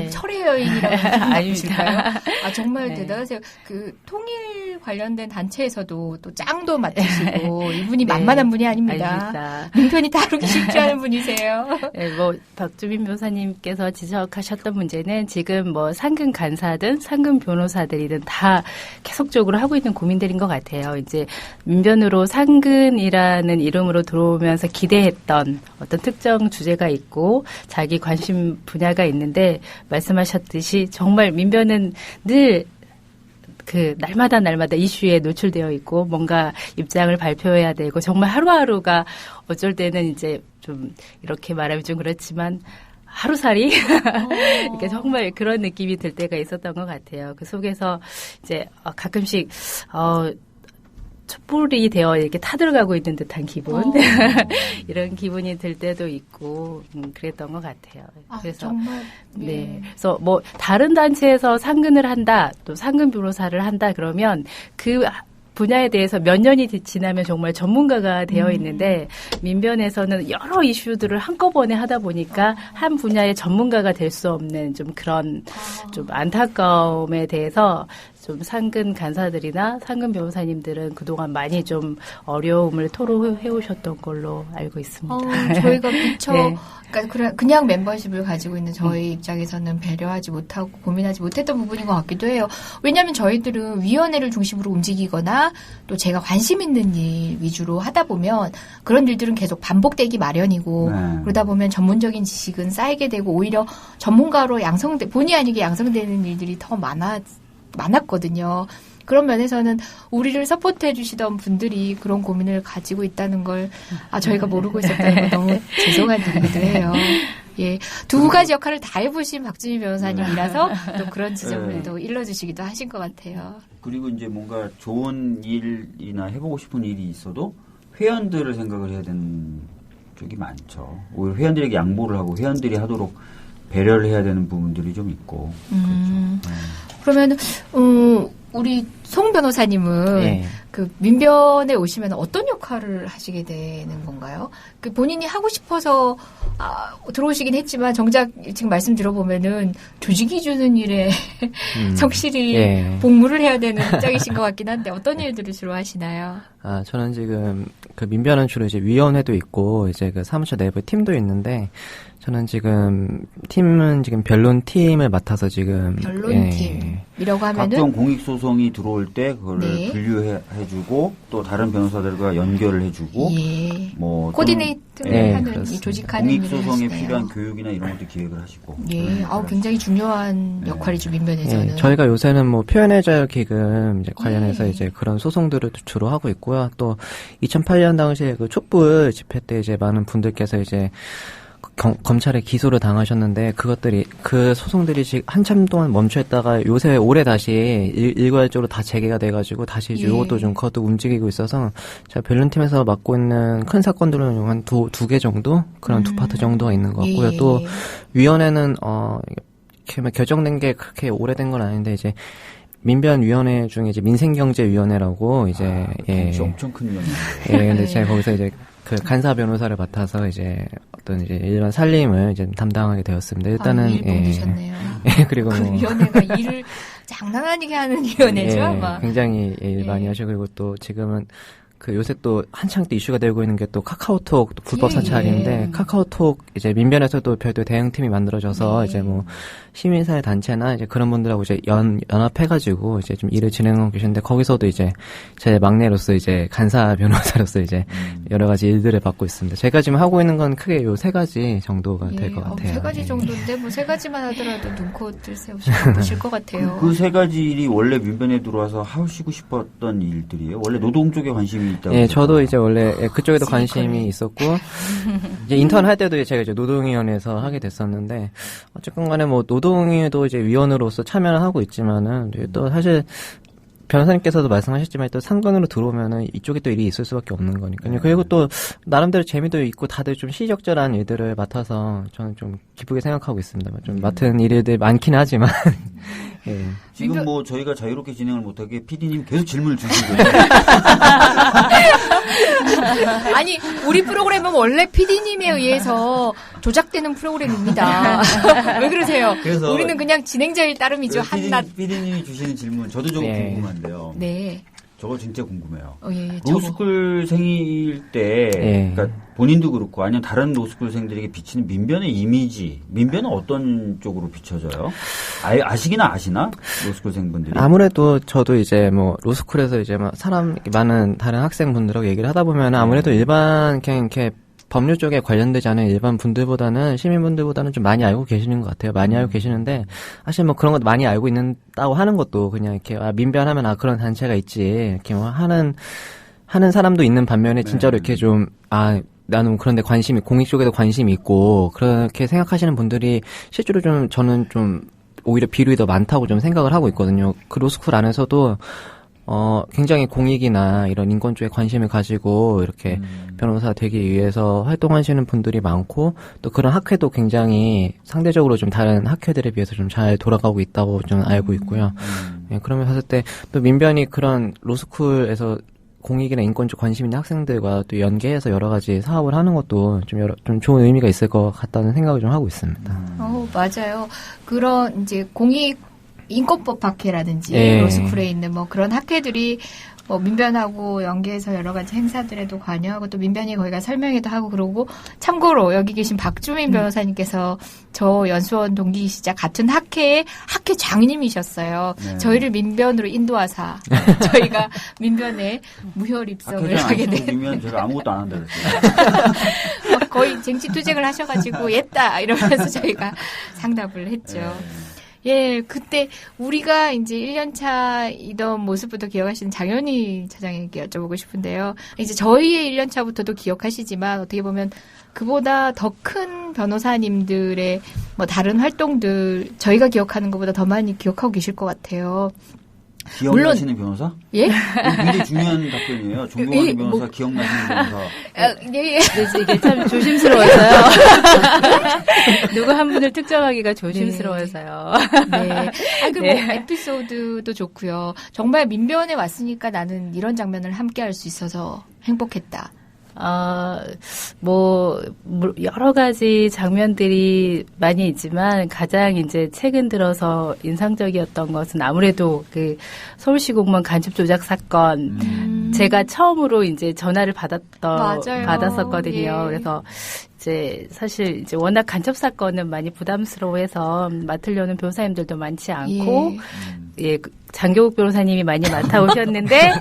철의 여인이라고 하실까요? 정말 대단하세요. 그 통일 관련된 단체에서도 또 짱도 맡으시고 이분이 만만한 분이 아닙니다. 민변이 다루기 쉽지 않은 분이세요. 네, 박주민 변호사님께서 지적하셨던 문제는 지금 상근 간사든 상근 변호사들이든 다 계속적으로 하고 있는 고민들인 것 같아요. 이제 민변으로 상근이라는 이름으로 들어오면서 기대했던 어떤 특정 주제가 있고 자기 관심 분야가 있는데 말씀하셨듯이 정말 민변은 늘 날마다 이슈에 노출되어 있고 뭔가 입장을 발표해야 되고 정말 하루하루가 어쩔 때는 이제 좀 이렇게 말하면 좀 그렇지만 하루살이 이렇게 정말 그런 느낌이 들 때가 있었던 것 같아요. 그 속에서 이제 가끔씩 촛불이 되어 이렇게 타들어가고 있는 듯한 기분 이런 기분이 들 때도 있고 그랬던 것 같아요. 그래서 정말 그래서 다른 단체에서 상근을 한다 또 상근 변호사를 한다 그러면 그 분야에 대해서 몇 년이 지나면 정말 전문가가 되어 있는데 민변에서는 여러 이슈들을 한꺼번에 하다 보니까 한 분야의 전문가가 될 수 없는 좀 그런 좀 안타까움에 대해서 좀 상근 간사들이나 상근 변호사님들은 그동안 많이 좀 어려움을 토로해 오셨던 걸로 알고 있습니다. 저희가 그러니까 그냥 멤버십을 가지고 있는 저희 입장에서는 배려하지 못하고 고민하지 못했던 부분인 것 같기도 해요. 왜냐하면 저희들은 위원회를 중심으로 움직이거나 또 제가 관심 있는 일 위주로 하다 보면 그런 일들은 계속 반복되기 마련이고 그러다 보면 전문적인 지식은 쌓이게 되고 오히려 전문가로 본의 아니게 양성되는 일들이 더 많았거든요. 그런 면에서는 우리를 서포트해 주시던 분들이 그런 고민을 가지고 있다는 걸 저희가 모르고 있었다는 건 너무 죄송한 일이기도 해요. 예, 두 가지 역할을 다 해보신 박주민 변호사님이라서 또 그런 지점을 또 일러주시기도 하신 것 같아요. 그리고 이제 뭔가 좋은 일이나 해보고 싶은 일이 있어도 회원들을 생각을 해야 되는 쪽이 많죠. 오히려 회원들에게 양보를 하고 회원들이 하도록 배려를 해야 되는 부분들이 좀 있고. 그러면 우리 송 변호사님은 그 민변에 오시면 어떤 역할을 하시게 되는 건가요? 그 본인이 하고 싶어서 들어오시긴 했지만 정작 지금 말씀 들어보면은 조직이 주는 일에 성실히 복무를 해야 되는 입장이신 것 같긴 한데 어떤 일들을 주로 하시나요? 저는 지금 그 민변은 주로 이제 위원회도 있고 이제 그 사무처 내부 팀도 있는데 저는 지금 변론 팀을 맡아서 지금 변론팀이라고 하면은 각종 공익 소송이 들어올 때 그거를 분류해주고 또 다른 변호사들과 연결을 해주고 코디네이트를 하는 이 조직하는 공익 소송에 필요한 교육이나 이런 것도 기획을 하시고. 굉장히 중요한 역할이죠 민변에서는. 저희가 요새는 표현의 자유 기금 이제 관련해서 이제 그런 소송들을 주로 하고 있고요. 또 2008년 당시에 그 촛불 집회 때 이제 많은 분들께서 이제 검찰에 기소를 당하셨는데 그 소송들이 지금 한참 동안 멈춰있다가 요새 올해 다시 일괄적으로 다 재개가 돼가지고 다시 이것도 좀 그것도 움직이고 있어서 제가 변론팀에서 맡고 있는 큰 사건들은 한 두 개 정도 그런 두 파트 정도가 있는 것 같고요. 또 위원회는 결정된 게 그렇게 오래된 건 아닌데 이제 민변위원회 중에 이제 민생경제위원회라고 이제 엄청 큰 위원회. 근데 제가 거기서 이제 그 간사 변호사를 맡아서 이제 어떤 이제 일반 살림을 이제 담당하게 되었습니다. 일단은 일본이셨네요. 그리고 그 위원회가 일을 장난 아니게 하는 위원회죠, 아마. 굉장히 일 많이 하시고 그리고 또 지금은 그 요새 또 한창 또 이슈가 되고 있는 게 또 카카오톡 또 불법 사찰인데 카카오톡 이제 민변에서도 별도 대응팀이 만들어져서 이제 시민사회 단체나 이제 그런 분들하고 이제 연합해가지고 이제 좀 일을 진행하고 계시는데 거기서도 이제 제 막내로서 이제 간사 변호사로서 이제 여러 가지 일들을 받고 있습니다. 제가 지금 하고 있는 건 크게 요 3가지 정도가 될 것 같아요. 3가지 정도인데 3가지만 하더라도 눈코뜰 세우실 것 같아요. 그 3가지 일이 원래 민변에 들어와서 하시고 싶었던 일들이에요? 원래 노동 쪽에 관심이 있다고. 예, 저도 이제 원래 그쪽에도 관심이 있었고, 이제 인턴 할 때도 제가 이제 노동위원회에서 하게 됐었는데, 어쨌건 간에 뭐 노동위도 이제 위원으로서 참여를 하고 있지만은, 또 사실, 변호사님께서도 말씀하셨지만 또 상근으로 들어오면은 이쪽에 또 일이 있을 수밖에 없는 거니까요. 그리고 또 나름대로 재미도 있고 다들 좀 시적절한 일들을 맡아서 저는 좀 기쁘게 생각하고 있습니다. 좀 맡은 일들 많긴 하지만. 예. 지금 뭐 저희가 자유롭게 진행을 못하게 PD님 계속 질문을 주시고. 아니 우리 프로그램은 원래 PD님에 의해서 조작되는 프로그램입니다. 왜 그러세요? 그래서 우리는 그냥 진행자일 따름이죠. 한낱. PD님이 주시는 질문 저도 좀 궁금한데요. 네. 저거 진짜 궁금해요. 예, 로스쿨생일 때, 그러니까 본인도 그렇고 아니면 다른 로스쿨생들에게 비치는 민변의 이미지, 민변은 어떤 쪽으로 비춰져요? 아시기나 아시나? 로스쿨생분들이? 아무래도 저도 이제 뭐 로스쿨에서 이제 막 많은 다른 학생분들하고 얘기를 하다 보면 아무래도 일반 그냥 이렇게 법률 쪽에 관련되지 않은 일반 분들보다는 시민분들보다는 좀 많이 알고 계시는 것 같아요. 많이 알고 계시는데 사실 뭐 그런 것도 많이 알고 있는다고 하는 것도 그냥 이렇게 민변하면 그런 단체가 있지 이렇게 뭐 하는 사람도 있는 반면에 진짜로 이렇게 좀 나는 그런데 공익 쪽에도 관심이 있고 그렇게 생각하시는 분들이 실제로 좀 저는 좀 오히려 비율이 더 많다고 좀 생각을 하고 있거든요. 그 로스쿨 안에서도 굉장히 공익이나 이런 인권 쪽에 관심을 가지고 이렇게 변호사 되기 위해서 활동하시는 분들이 많고 또 그런 학회도 굉장히 상대적으로 좀 다른 학회들에 비해서 좀 잘 돌아가고 있다고 좀 알고 있고요. 예, 그러면 봤을 때 또 민변이 그런 로스쿨에서 공익이나 인권 쪽 관심 있는 학생들과 또 연계해서 여러 가지 사업을 하는 것도 좀 좋은 의미가 있을 것 같다는 생각을 좀 하고 있습니다. 맞아요. 그런 이제 인권법 학회라든지 로스쿨에 있는 뭐 그런 학회들이 뭐 민변하고 연계해서 여러 가지 행사들에도 관여하고 또 민변이 거기가 설명회도 하고 그러고 참고로 여기 계신 박주민 변호사님께서 저 연수원 동기이시자 같은 학회의 학회장님이셨어요. 네. 저희를 민변으로 인도하사 저희가 민변에 무혈 입성을 하게 된. 제가 아무것도 안 한다 그랬어요. 거의 쟁취투쟁을 하셔가지고 옛다 이러면서 저희가 상답을 했죠. 네. 예, 그때 우리가 이제 1년차이던 모습부터 기억하시는 장현희 차장에게 여쭤보고 싶은데요. 이제 저희의 1년차부터도 기억하시지만 어떻게 보면 그보다 더 큰 변호사님들의 뭐 다른 활동들 저희가 기억하는 것보다 더 많이 기억하고 계실 것 같아요. 기억나시는 변호사? 예? 굉장히 중요한 답변이에요. 존경하는 변호사, 기억나시는 변호사. 예. 이게 참 조심스러워서요. 누구 한 분을 특정하기가 조심스러워서요. 네. 그리고 에피소드도 좋고요. 정말 민변에 왔으니까 나는 이런 장면을 함께 할 수 있어서 행복했다. 여러 가지 장면들이 많이 있지만 가장 이제 최근 들어서 인상적이었던 것은 아무래도 그 서울시 공무원 간첩 조작 사건, 제가 처음으로 이제 전화를 받았었거든요. 예. 그래서 이제 사실 이제 워낙 간첩 사건은 많이 부담스러워해서 맡으려는 변호사님들도 많지 않고, 장교국 변호사님이 많이 맡아오셨는데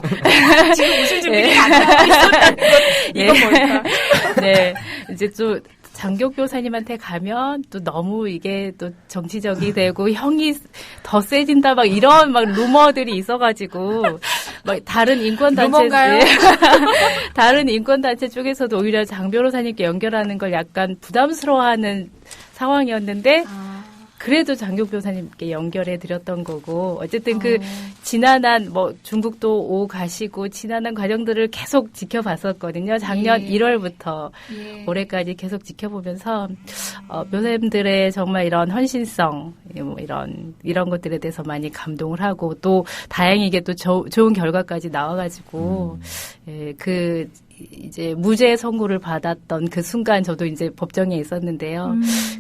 지금 웃을 준비가 안 나와 있었다는 건 이건 뭘까? 네, 이제 또 장교국 변호사님한테 가면 또 너무 이게 또 정치적이 되고 형이 더 세진다 막 이런 막 루머들이 있어가지고 막 다른 인권단체 쪽에서도 오히려 장 변호사님께 연결하는 걸 약간 부담스러워하는 상황이었는데. 그래도 장교국 변호사님께 연결해 드렸던 거고 어쨌든 그 지난한 중국도 오고 가시고 지난한 과정들을 계속 지켜봤었거든요. 작년 1월부터 올해까지 계속 지켜보면서 변호사님들의 정말 이런 헌신성 이런 것들에 대해서 많이 감동을 하고 또 다행히게 또 좋은 결과까지 나와가지고 이제 무죄 선고를 받았던 그 순간 저도 이제 법정에 있었는데요.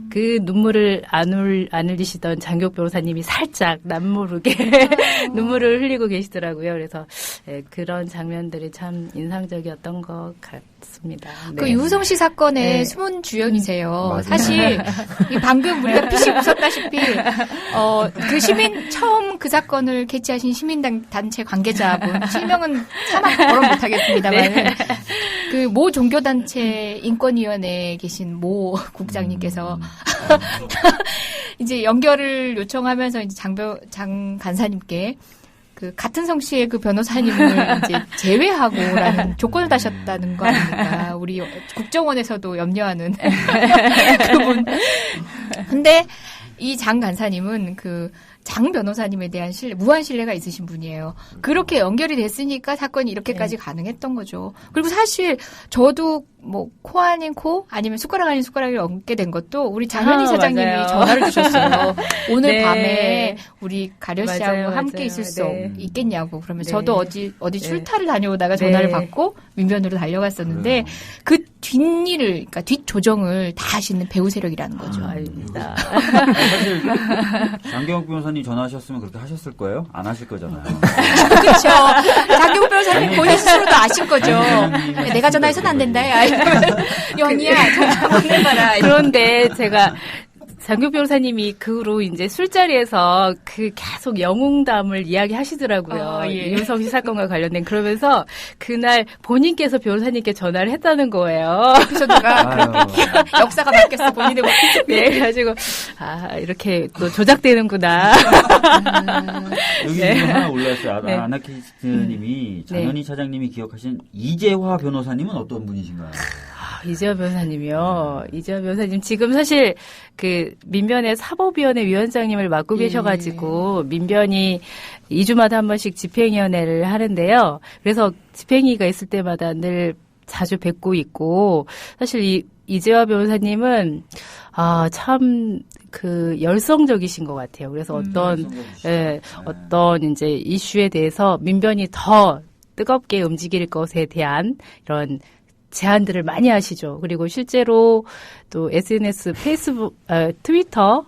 그 눈물을 안 흘리시던 장교국 변호사님이 살짝 남모르게 눈물을 흘리고 계시더라고요. 그래서 그런 장면들이 참 인상적이었던 것 같습니다. 네. 그 유우성 씨 사건의 숨은 주연이세요. 사실 방금 우리가 피식 웃었다시피 처음 그 사건을 캐치하신 시민단체 관계자분 실명은 차마 거론 못하겠습니다만 그 모 종교단체 인권위원회에 계신 모 국장님께서 이제 연결을 요청하면서 이제 장 간사님께 그 같은 성씨의 그 변호사님을 이제 제외하고라는 조건을 다셨다는 거 아닙니까? 우리 국정원에서도 염려하는 그분. 근데 이 장 간사님은 그 장 변호사님에 대한 무한 신뢰가 있으신 분이에요. 그렇게 연결이 됐으니까 사건이 이렇게까지 가능했던 거죠. 그리고 사실 저도 뭐 코 아닌 코 아니면 숟가락 아닌 숟가락을 얹게 된 것도 우리 장현희 사장님이 맞아요. 전화를 주셨어요. 오늘 네. 밤에 우리 가려 씨하고 맞아요, 함께 맞아요. 있을 수 네. 있겠냐고. 그러면 네. 저도 어디 네. 출타를 다녀오다가 전화를 네. 받고 민변으로 달려갔었는데 그 뒷일을 그러니까 뒷 조정을 다 하시는 배우 세력이라는 거죠. 아닙니다. 사실 장경욱 변호사님 전화하셨으면 그렇게 하셨을 거예요? 안 하실 거잖아요. 그렇죠. 장경욱 변호사님 본인 스스로도 아실 거죠. 내가 전화해서는 안 된다. 연희야, 전화 봐라. 그런데 제가 장경욱 변호사님이 그 후로 이제 술자리에서 그 계속 영웅담을 이야기하시더라고요. 윤성 씨 사건과 관련된. 그러면서 그날 본인께서 변호사님께 전화를 했다는 거예요. 에피소드가 역사가 바뀌었어, 본인의 머릿속에. 네, 그래가지고 이렇게 또 조작되는구나. 여기 네. 하나 올라왔어요. 네. 아나키스트님이 장현희 차장님이 기억하신 이재화 변호사님은 어떤 분이신가요? 이재화 변호사님이요. 이재화 변호사님 지금 사실 그 민변의 사법위원회 위원장님을 맡고 계셔가지고 민변이 2주마다 한 번씩 집행위원회를 하는데요. 그래서 집행위가 있을 때마다 늘 자주 뵙고 있고 사실 이재화 변호사님은 참 그 열성적이신 것 같아요. 그래서 어떤 이제 이슈에 대해서 민변이 더 뜨겁게 움직일 것에 대한 이런 제안들을 많이 하시죠. 그리고 실제로 또 SNS, 페이스북, 트위터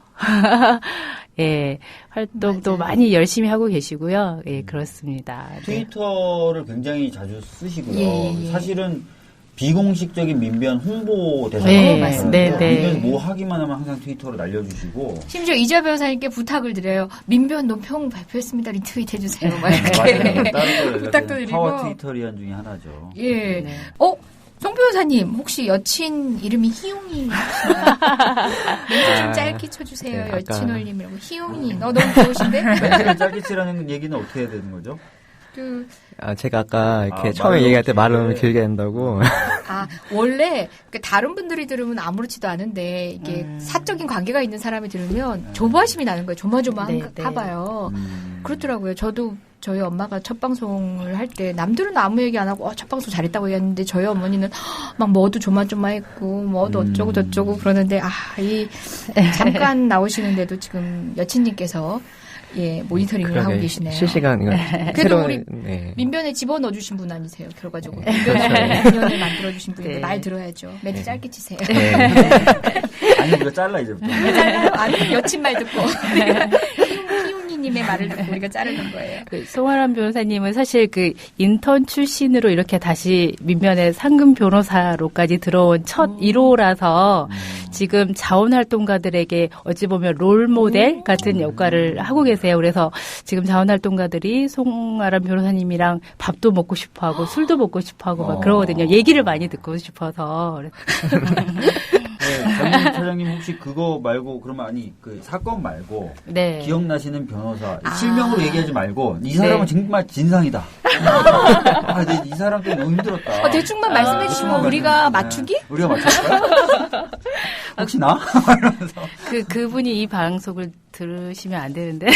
예, 활동도 많이 열심히 하고 계시고요. 예, 그렇습니다. 트위터를 굉장히 자주 쓰시고요. 사실은 비공식적인 민변 홍보 대사가 맞습니다. 민변 뭐 하기만 하면 항상 트위터로 날려주시고 심지어 이재화 변호사님께 부탁을 드려요. 민변 논평 발표했습니다. 리트윗 해주세요. 막 이렇게 다른 부탁도 드리고. 파워 트위터리안 중에 하나죠. 예. 네. 송 변호사님 혹시 여친 이름이 희용이 멘트 좀 짧게 쳐주세요. 네, 여친 올림이라고 희용이. 너무 좋으신데? 멘트를 짧게 치라는 얘기는 어떻게 해야 되는 거죠? 제가 아까 이렇게 처음에 얘기할 때 말을 너무 길게 한다고. 원래 다른 분들이 들으면 아무렇지도 않은데 이게 사적인 관계가 있는 사람이 들으면 조바심이 나는 거예요. 조마조마한가 봐요. 그렇더라고요. 저도 저희 엄마가 첫 방송을 할 때 남들은 아무 얘기 안 하고 첫 방송 잘했다고 얘기했는데 저희 어머니는 막 뭐도 조마조마했고 뭐도 어쩌고 저쩌고 그러는데 잠깐 나오시는데도 지금 여친님께서 모니터링을 하고 계시네요. 실시간 이거 그래도 우리 민변에 집어넣어주신 분 아니세요? 결과적으로 민변을 만들어주신 분인데 말 들어야죠. 멘트 짧게 치세요. 아니 이거 잘라 이제부터. 잘라요? 아니 여친 말 듣고 희웅이님의 말을 듣고 우리가 자르는 거예요. 송아람 변호사님은 사실 그 인턴 출신으로 이렇게 다시 민변의 상금 변호사로까지 들어온 첫 1호라서 지금 자원활동가들에게 어찌 보면 롤모델 같은 역할을 하고 계세요. 그래서 지금 자원활동가들이 송아람 변호사님이랑 밥도 먹고 싶어하고 술도 먹고 싶어하고 막 그러거든요. 얘기를 많이 듣고 싶어서. 장현희 차장님 혹시 그거 말고 그러면 그 사건 말고 기억나시는 변호사 실명으로 얘기하지 말고 이 사람은 정말 진상이다. 이 사람 때문에 너무 힘들었다. 대충만 말씀해 주시면 우리가 맞추기? 우리가 맞출까요? 혹시 나? 그분이 이 방송을 들으시면 안 되는데.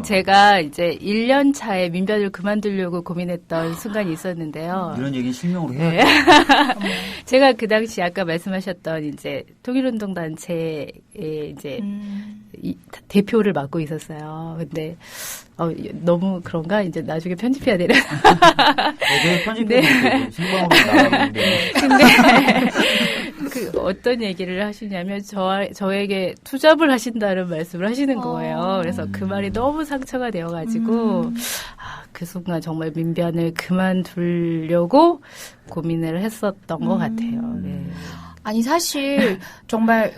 제가 이제 1년 차에 민변을 그만두려고 고민했던 순간이 있었는데요. 이런 얘기는 실명으로 해야 제가 그 당시 아까 말씀하셨던 이제 통일운동 단체의 이제 대표를 맡고 있었어요. 근데 너무 그런가? 이제 나중에 편집해야 되나? 편집해야 신방으로 나가는데. 근데 어떤 얘기를 하시냐면 저에게 투잡을 하신다는 말씀을 하시는 거예요. 그래서 그 말이 너무 상처가 되어가지고 그 순간 정말 민변을 그만두려고 고민을 했었던 것 같아요. 네. 아니 사실 정말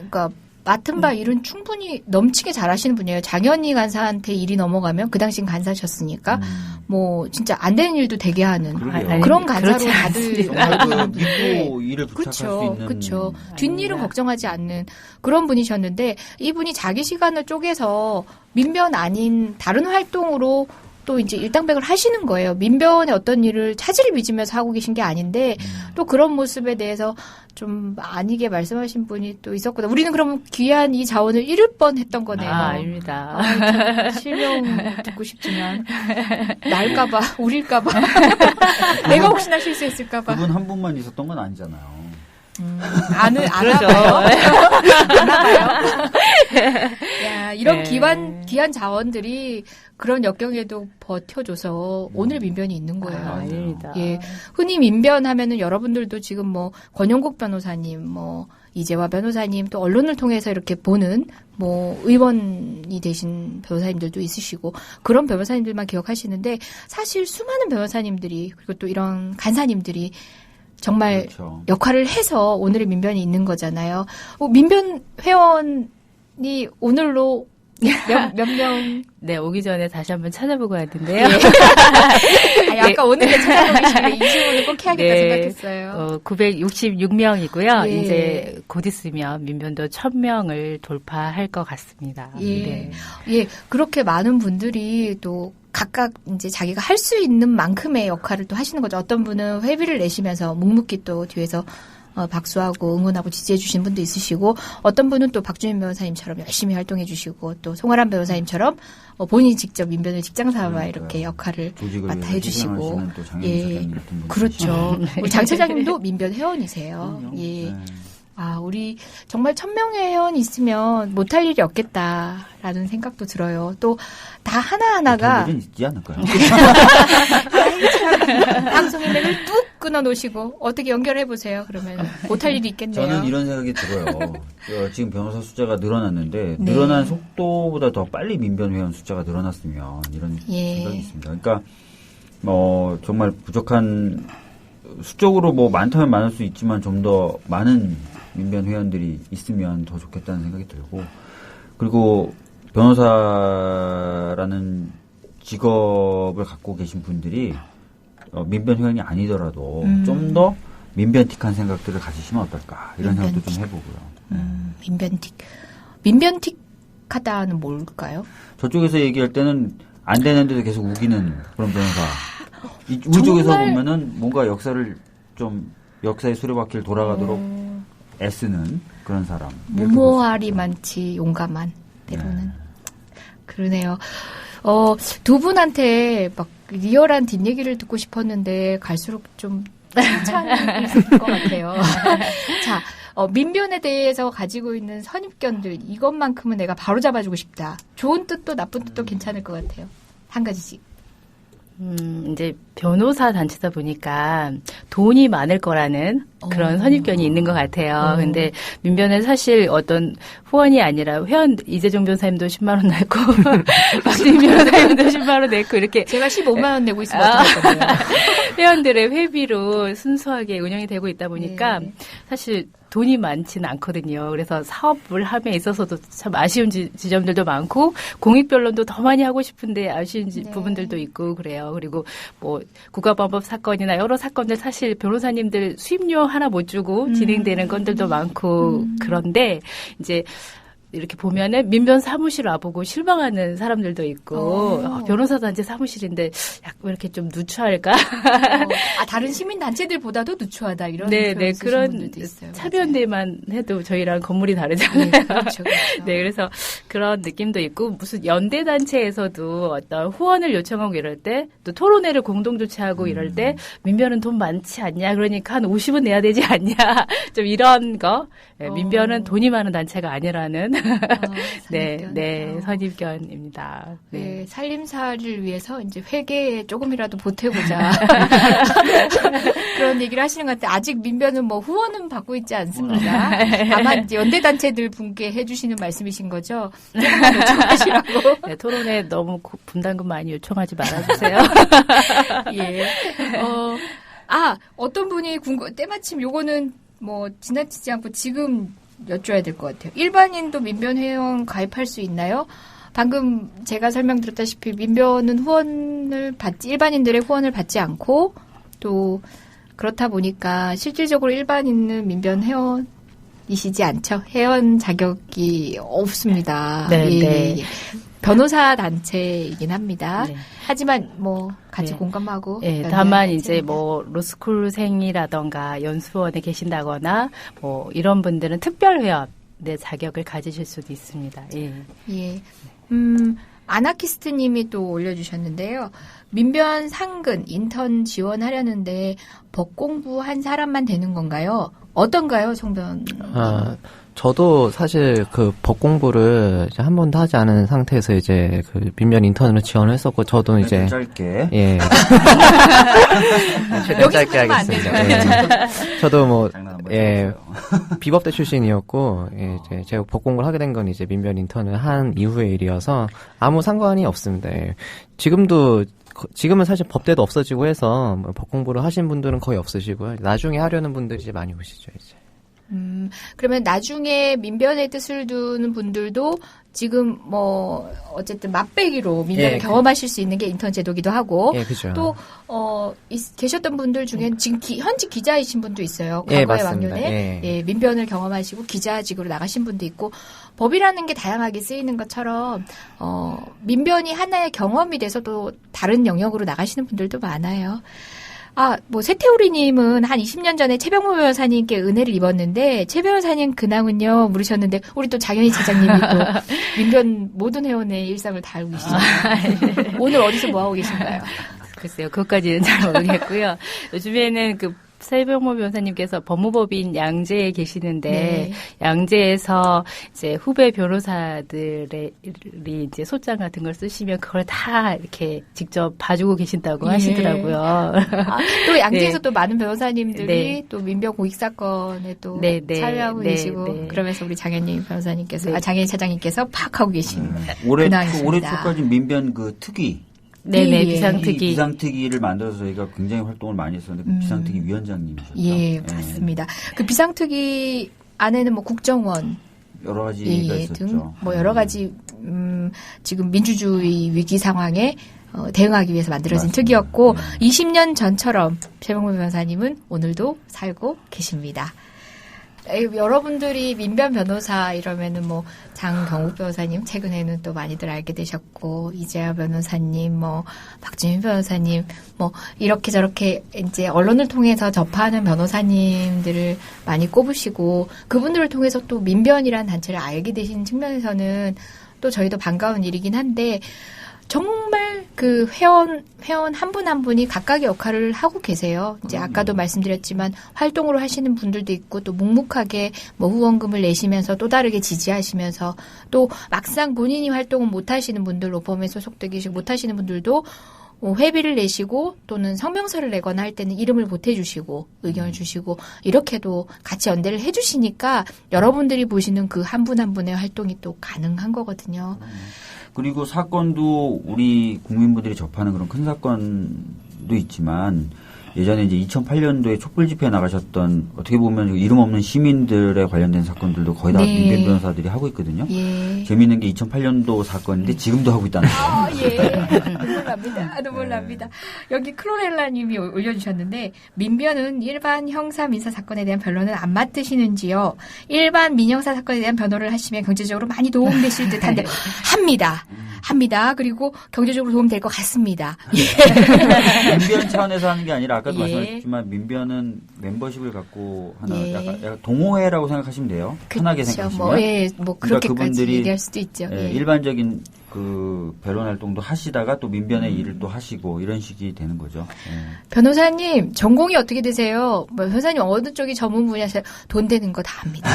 맡은 바 일은 충분히 넘치게 잘하시는 분이에요. 장현희 간사한테 일이 넘어가면 그 당시엔 간사셨으니까 뭐 진짜 안 되는 일도 되게 하는 그런 간사로 다들 알고 있는 믿고 일을 부탁할 수 있는. 그렇죠. 뒷일은 걱정하지 않는 그런 분이셨는데 이분이 자기 시간을 쪼개서 민변 아닌 다른 활동으로 또 이제 일당백을 하시는 거예요. 민변의 어떤 일을 차질을 빚으면서 하고 계신 게 아닌데 또 그런 모습에 대해서 좀 아니게 말씀하신 분이 또 있었거든요. 우리는 그럼 귀한 이 자원을 잃을 뻔했던 거네요. 아닙니다. 실명 듣고 싶지만 날까봐 우릴까봐 내가 혹시나 실수했을까봐. 그분 한 분만 있었던 건 아니잖아요. 아나봐요. 아나봐요. 야, 이런 귀한 자원들이 그런 역경에도 버텨줘서 오늘 민변이 있는 거예요. 아닙니다. 예. 흔히 민변하면은 여러분들도 지금 뭐 권영국 변호사님, 뭐 이재화 변호사님 또 언론을 통해서 이렇게 보는 뭐 의원이 되신 변호사님들도 있으시고 그런 변호사님들만 기억하시는데 사실 수많은 변호사님들이 그리고 또 이런 간사님들이 정말 그렇죠. 역할을 해서 오늘의 민변이 있는 거잖아요. 민변 회원이 오늘로 몇 명? 네, 오기 전에 다시 한번 찾아보고 왔는데요. 네. 아까 오늘에 찾아보고 계시는데 20분은 꼭 해야겠다 생각했어요. 966명이고요. 예. 이제 곧 있으면 민변도 1000명을 돌파할 것 같습니다. 예. 네. 예, 그렇게 많은 분들이 또 각각 이제 자기가 할 수 있는 만큼의 역할을 또 하시는 거죠. 어떤 분은 회비를 내시면서 묵묵히 또 뒤에서 박수하고 응원하고 지지해 주신 분도 있으시고 어떤 분은 또 박주민 변호사님처럼 열심히 활동해 주시고 또 송아람 변호사님처럼 본인이 직접 민변을 직장 삼아 이렇게 역할을 맡아 해 주시고 예. 그렇죠. 우리 장 차장님도 민변 회원이세요. 예. 네. 아, 우리 정말 1000명의 회원이 있으면 못할 일이 없겠다라는 생각도 들어요. 또 다 하나하나가 일은 있지 않을까요? 방송의 맥을 뚝 끊어 놓으시고 어떻게 연결해 보세요. 그러면 못할 일이 있겠네요. 저는 이런 생각이 들어요. 지금 변호사 숫자가 늘어났는데 네. 늘어난 속도보다 더 빨리 민변 회원 숫자가 늘어났으면 이런 생각이 있습니다. 그러니까 정말 부족한 수적으로 뭐 많다면 많을 수 있지만 좀 더 많은 민변 회원들이 있으면 더 좋겠다는 생각이 들고 그리고 변호사라는 직업을 갖고 계신 분들이 민변 회원이 아니더라도 좀 더 민변틱한 생각들을 가지시면 어떨까 이런 생각도 좀 해보고요. 민변틱하다는 뭘까요? 저쪽에서 얘기할 때는 안 되는데도 계속 우기는 그런 변호사. 우리 쪽에서 보면은 뭔가 역사의 수레바퀴를 돌아가도록 애쓰는 그런 사람. 무모할이 많지 용감한 때로는. 네. 그러네요. 두 분한테 막 리얼한 뒷얘기를 듣고 싶었는데 갈수록 좀 괜찮을 것 같아요. 자, 민변에 대해서 가지고 있는 선입견들 이것만큼은 내가 바로 잡아주고 싶다. 좋은 뜻도 나쁜 뜻도 괜찮을 것 같아요. 한 가지씩. 이제 변호사 단체다 보니까 돈이 많을 거라는 그런 선입견이 있는 것 같아요. 근데 민변은 사실 어떤 후원이 아니라 회원 이재종 변호사님도 10만 원 냈고 박주민 변호사님도 10만 원 냈고 이렇게 제가 15만 원 내고 있으면 어떡할 건데요. 회원들의 회비로 순수하게 운영이 되고 있다 보니까 사실 돈이 많지는 않거든요. 그래서 사업을 함에 있어서도 참 아쉬운 지점들도 많고 공익변론도 더 많이 하고 싶은데 아쉬운 부분들도 있고 그래요. 그리고 뭐 국가보안법 사건이나 여러 사건들 사실 변호사님들 수임료 하나 못 주고 진행되는 건들도 많고 그런데 이제 이렇게 보면은 민변 사무실 와보고 실망하는 사람들도 있고 변호사 단체 사무실인데 약간 왜 이렇게 좀 누추할까? 다른 시민 단체들보다도 누추하다 이런 그런 분들도 있어요. 차변대만 해도 저희랑 건물이 다르잖아요. 네, 그렇죠. 네, 그래서 그런 느낌도 있고 무슨 연대 단체에서도 어떤 후원을 요청하고 이럴 때 또 토론회를 공동 주최하고 이럴 때 민변은 돈 많지 않냐? 그러니까 한 50은 내야 되지 않냐? 좀 이런 거. 네, 민변은 돈이 많은 단체가 아니라는 선입견입니다. 네, 살림살이를 위해서 이제 회계에 조금이라도 보태고자 그런 얘기를 하시는 것 같아요. 아직 민변은 뭐 후원은 받고 있지 않습니다. 다만 이제 연대 단체들 분께 해주시는 말씀이신 거죠. 조금만 요청하시라고. 네, 토론에 너무 분담금 많이 요청하지 말아주세요. 예. 어떤 분이 때마침 요거는 뭐 지나치지 않고 지금 여쭤야 될 것 같아요. 일반인도 민변 회원 가입할 수 있나요? 방금 제가 설명드렸다시피 민변은 일반인들의 후원을 받지 않고 또 그렇다 보니까 실질적으로 일반인은 민변 회원이시지 않죠? 회원 자격이 없습니다. 네. 변호사 단체이긴 합니다. 네. 하지만 뭐 같이 네. 공감하고. 네, 다만 이제 뭐 로스쿨생이라던가 연수원에 계신다거나 뭐 이런 분들은 특별회원의 자격을 가지실 수도 있습니다. 예. 예. 아나키스트님이 또 올려주셨는데요. 민변 상근 인턴 지원하려는데 법 공부한 사람만 되는 건가요? 어떤가요, 송변? 저도 사실 그 법 공부를 이제 한 번도 하지 않은 상태에서 이제 그 민변 인턴으로 지원을 했었고, 저도 이제. 짧게. 예. 최대한 짧게 하겠습니다. 예. 저도 뭐, 예. 비법대 출신이었고, 예, 이제 제가 법 공부를 하게 된 건 이제 민변 인턴을 한 이후의 일이어서 아무 상관이 없습니다. 예. 지금은 사실 법대도 없어지고 해서 뭐 법 공부를 하신 분들은 거의 없으시고요. 나중에 하려는 분들이 이제 많이 오시죠, 이제. 그러면 나중에 민변의 뜻을 두는 분들도 지금 뭐 어쨌든 맛배기로 민변을 경험하실 수 있는 게 인턴 제도기도 하고 그죠. 또 계셨던 분들 중엔 지금 현직 기자이신 분도 있어요. 과거의 왕년에 민변을 경험하시고 기자직으로 나가신 분도 있고 법이라는 게 다양하게 쓰이는 것처럼 민변이 하나의 경험이 돼서 또 다른 영역으로 나가시는 분들도 많아요. 뭐, 세태우리님은 한 20년 전에 최병모 변호사님께 은혜를 입었는데, 최 변호사님 근황은요, 물으셨는데, 우리 또 장현희 차장님이 또, 민변 모든 회원의 일상을 다 알고 계시잖아요. 오늘 어디서 뭐하고 계신가요? 글쎄요, 그것까지는 잘 모르겠고요. 요즘에는 최병모 변호사님께서 법무법인 양재에 계시는데 양재에서 이제 후배 변호사들이 이제 소장 같은 걸 쓰시면 그걸 다 이렇게 직접 봐주고 계신다고 하시더라고요. 또 양재에서 또 많은 변호사님들이 또 민변 고익 사건에 또 참여하고 계시고 그러면서 우리 장현희 변호사님께서 장현희 차장님께서 파악하고 계신 올해 초까지 민변 그 특위. 네네, 비상특위. 비상특위를 만들어서 저희가 굉장히 활동을 많이 했었는데, 비상특위 위원장님이셨죠. 예, 맞습니다. 그 비상특위 안에는 뭐 국정원. 여러 가지가 있었죠. 등 뭐 여러 가지, 지금 민주주의 위기 상황에 대응하기 위해서 만들어진 특위였고, 20년 전처럼 최병모 변호사님은 오늘도 살고 계십니다. 여러분들이 민변 변호사 이러면은 뭐 장경욱 변호사님 최근에는 또 많이들 알게 되셨고 이재하 변호사님 뭐 박주민 변호사님 뭐 이렇게 저렇게 이제 언론을 통해서 접하는 변호사님들을 많이 꼽으시고 그분들을 통해서 또 민변이라는 단체를 알게 되신 측면에서는 또 저희도 반가운 일이긴 한데 정말 그 회원 한 분 한 분이 각각의 역할을 하고 계세요. 이제 아까도 말씀드렸지만 활동으로 하시는 분들도 있고 또 묵묵하게 뭐 후원금을 내시면서 또 다르게 지지하시면서 또 막상 본인이 활동을 못 하시는 분들, 로펌에 소속되기 못 하시는 분들도 회비를 내시고 또는 성명서를 내거나 할 때는 이름을 보태주시고 의견을 주시고 이렇게도 같이 연대를 해주시니까 여러분들이 보시는 그 한 분 한 분의 활동이 또 가능한 거거든요. 그리고 사건도 우리 국민분들이 접하는 그런 큰 사건도 있지만 예전에 이제 2008년도에 촛불 집회에 나가셨던 어떻게 보면 이름 없는 시민들에 관련된 사건들도 거의 다 민변 변호사들이 하고 있거든요. 재미있는 게 2008년도 사건인데 지금도 하고 있다는 거예요. 눈물 납니다. 여기 클로렐라님이 올려주셨는데 민변은 일반 형사 민사 사건에 대한 변론은 안 맡으시는지요? 일반 민형사 사건에 대한 변호를 하시면 경제적으로 많이 도움되실 듯한데 합니다. 그리고 경제적으로 도움될 것 같습니다. 민변 차원에서 하는 게 아니라 아까도 말씀하셨지만 민변은 멤버십을 갖고 하나 약간 동호회라고 생각하시면 돼요. 편하게 생각하시면. 뭐 그렇게까지 그러니까 얘기할 수도 있죠. 일반적인 그 변론 활동도 하시다가 또 민변의 일을 또 하시고 이런 식이 되는 거죠. 변호사님 전공이 어떻게 되세요? 뭐 변호사님 어느 쪽이 전문 분야세요? 돈 되는 거 다 합니다.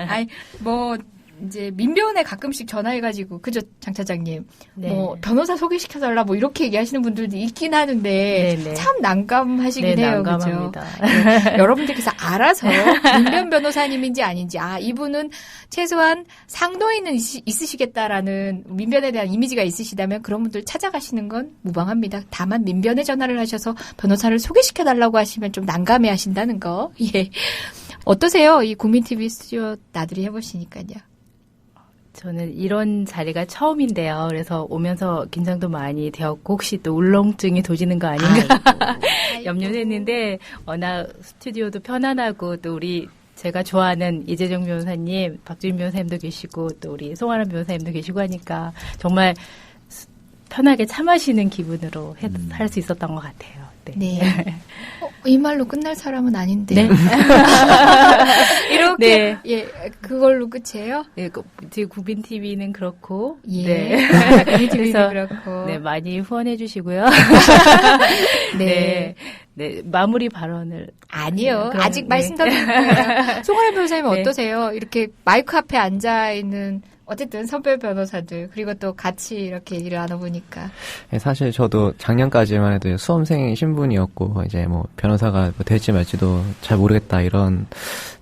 아니 뭐. 이제 민변에 가끔씩 전화해가지고 그죠 장 차장님 뭐 변호사 소개시켜달라 뭐 이렇게 얘기하시는 분들도 있긴 하는데 참 난감하시긴 해요. 난감합니다. 그죠? 여러분들께서 알아서 민변 변호사님인지 아닌지 이분은 최소한 상도에는 있으시겠다라는 민변에 대한 이미지가 있으시다면 그런 분들 찾아가시는 건 무방합니다. 다만 민변에 전화를 하셔서 변호사를 소개시켜달라고 하시면 좀 난감해하신다는 거. 어떠세요? 이 국민TV 스튜디오 나들이 해보시니까요. 저는 이런 자리가 처음인데요. 그래서 오면서 긴장도 많이 되었고 혹시 또 울렁증이 도지는 거 아닌가 염려했는데 워낙 스튜디오도 편안하고 또 우리 제가 좋아하는 이재정 변호사님, 박주민 변호사님도 계시고 또 우리 송하람 변호사님도 계시고 하니까 정말 편하게 차 마시는 기분으로 할 수 있었던 것 같아요. 네. 네. 이 말로 끝날 사람은 아닌데. 네. 이렇게 네. 그걸로 끝이에요? 예, 제 구빈 TV는 그렇고, 네. 구빈 TV는 그렇고, 네, 많이 후원해 주시고요. 네. 네, 마무리 발언을. 아니요. 아직 말씀 더 드릴 거예요. 송하람 변호사님 어떠세요? 이렇게 마이크 앞에 앉아 있는 어쨌든 선배 변호사들 그리고 또 같이 이렇게 일을 나눠보니까 사실 저도 작년까지만 해도 수험생 신분이었고 이제 뭐 변호사가 뭐 될지 말지도 잘 모르겠다 이런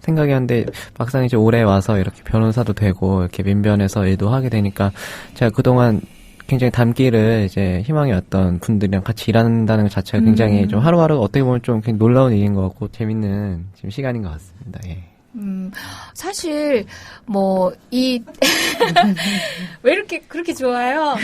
생각이었는데 막상 이제 올해 와서 이렇게 변호사도 되고 이렇게 민변에서 일도 하게 되니까 제가 그동안 굉장히 담기를 이제 희망이었던 분들이랑 같이 일한다는 것 자체가 굉장히 좀 하루하루 어떻게 보면 좀 놀라운 일인 것 같고 재밌는 지금 시간인 것 같습니다. 예. 사실, 왜 이렇게, 그렇게 좋아요?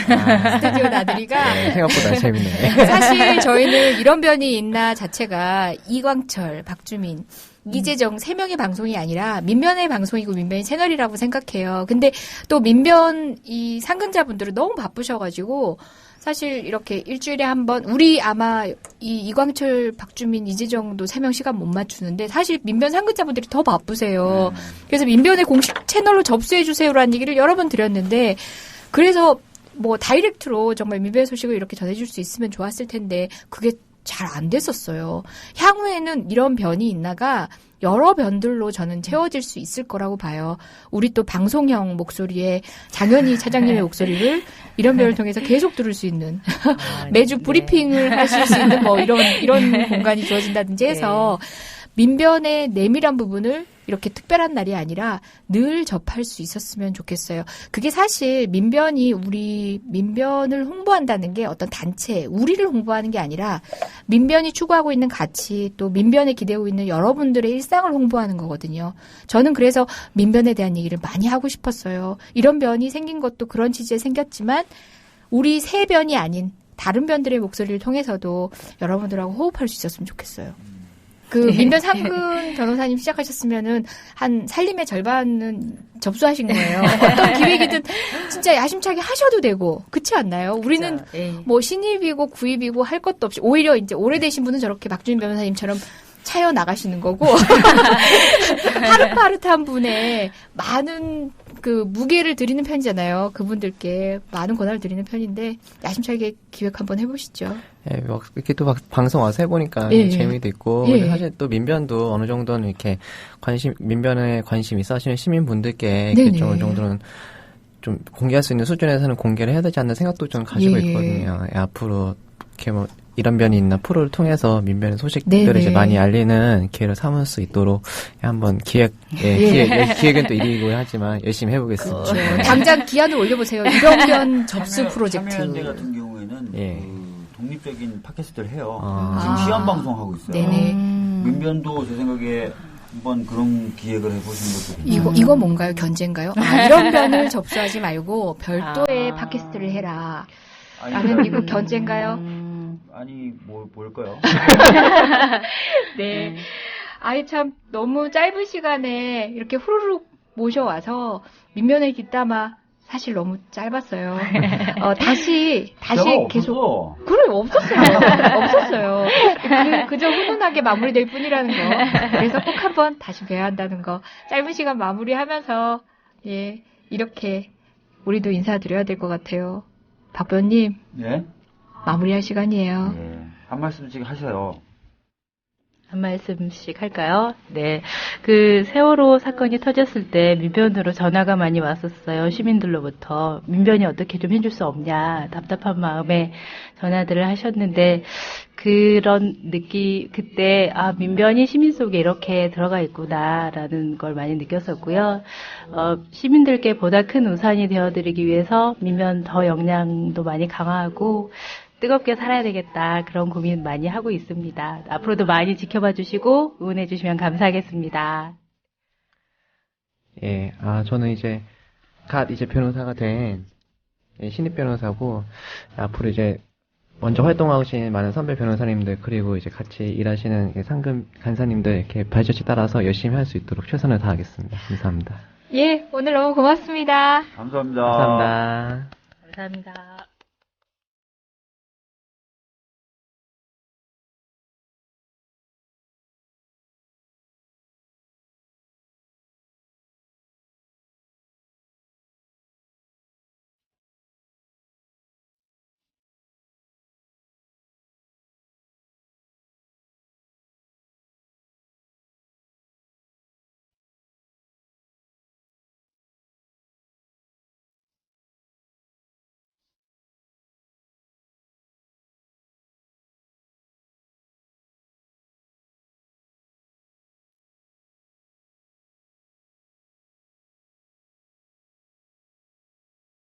스튜디오 나들이가. 네, 생각보다 재밌네요. 사실 저희는 이런 변이 있나 자체가 이광철, 박주민, 이재정 3명의 방송이 아니라 민변의 방송이고 민변의 채널이라고 생각해요. 근데 또 민변 이 상근자분들은 너무 바쁘셔가지고 사실 이렇게 일주일에 한 번 우리 아마 이광철, 박주민, 이재정도 3명 시간 못 맞추는데 사실 민변 상근자분들이 더 바쁘세요. 그래서 민변의 공식 채널로 접수해 주세요라는 얘기를 여러 번 드렸는데 그래서 다이렉트로 정말 민변 소식을 이렇게 전해줄 수 있으면 좋았을 텐데 그게 잘 안 됐었어요. 향후에는 이런 변이 있나가 여러 변들로 저는 채워질 수 있을 거라고 봐요. 우리 또 방송형 목소리에 장현희 차장님의 목소리를 이런 변을 통해서 계속 들을 수 있는 매주 브리핑을 하실 수 있는 이런 공간이 주어진다든지 해서 민변의 내밀한 부분을 이렇게 특별한 날이 아니라 늘 접할 수 있었으면 좋겠어요. 그게 사실 우리 민변을 홍보한다는 게 어떤 단체, 우리를 홍보하는 게 아니라 민변이 추구하고 있는 가치 또 민변에 기대고 있는 여러분들의 일상을 홍보하는 거거든요. 저는 그래서 민변에 대한 얘기를 많이 하고 싶었어요. 이런 변이 생긴 것도 그런 취지에 생겼지만 우리 새 변이 아닌 다른 변들의 목소리를 통해서도 여러분들하고 호흡할 수 있었으면 좋겠어요. 민변 상근 변호사님 시작하셨으면은 한 살림의 절반은 접수하신 거예요. 어떤 기획이든 진짜 야심차게 하셔도 되고, 그렇지 않나요? 우리는 신입이고 구입이고 할 것도 없이 오히려 이제 오래되신 분은 저렇게 박주민 변호사님처럼 차여 나가시는 거고 파릇파릇한 분의 많은 무게를 드리는 편이잖아요. 그분들께 많은 권한을 드리는 편인데 야심차게 기획 한번 해보시죠. 예, 이렇게 또 방송 와서 해보니까 재미도 있고 사실 또 민변도 어느 정도는 이렇게 민변에 관심 있어 하시는 시민분들께 어느 정도는 좀 공개할 수 있는 수준에서는 공개를 해야 되지 않나 생각도 좀 가지고 있거든요. 앞으로 이렇게 이런 변이 있나 프로를 통해서 민변의 소식들을 이제 많이 알리는 기회를 삼을 수 있도록 한번 기획은 또 일이고 하지만 열심히 해보겠습니다. 그렇죠. 당장 기한을 올려보세요. 이런 변 접수 프로젝트. 참여연대 같은 경우에는 독립적인 팟캐스트를 해요. 지금 시험 방송하고 있어요. 네네. 민변도 제 생각에 한번 그런 기획을 해보시는 것도 괜찮아요. 이거 뭔가요? 견제인가요? 이런 변을 접수하지 말고 별도의 팟캐스트를 해라. 라는 이거 견제인가요? 아니, 뭘까요? 네. 참, 너무 짧은 시간에 이렇게 후루룩 모셔와서 민변의 뒷담화 사실 너무 짧았어요. 다시 계속. 그래, 없었어요. 그저 훈훈하게 마무리될 뿐이라는 거. 그래서 꼭 한번 다시 뵈야 한다는 거. 짧은 시간 마무리하면서, 이렇게 우리도 인사드려야 될 것 같아요. 박 변호사님. 네? 마무리할 시간이에요. 네. 한 말씀씩 하셔요. 한 말씀씩 할까요? 네. 세월호 사건이 터졌을 때 민변으로 전화가 많이 왔었어요. 시민들로부터. 민변이 어떻게 좀 해줄 수 없냐. 답답한 마음에 전화들을 하셨는데, 그때, 민변이 시민 속에 이렇게 들어가 있구나라는 걸 많이 느꼈었고요. 시민들께 보다 큰 우산이 되어드리기 위해서 민변 더 역량도 많이 강화하고, 뜨겁게 살아야 되겠다. 그런 고민 많이 하고 있습니다. 앞으로도 많이 지켜봐 주시고 응원해 주시면 감사하겠습니다. 저는 이제 변호사가 된 신입 변호사고 앞으로 이제 먼저 활동하신 많은 선배 변호사님들 그리고 이제 같이 일하시는 상금 간사님들 이렇게 발자취 따라서 열심히 할 수 있도록 최선을 다하겠습니다. 감사합니다. 예, 오늘 너무 고맙습니다. 감사합니다. 감사합니다. 감사합니다.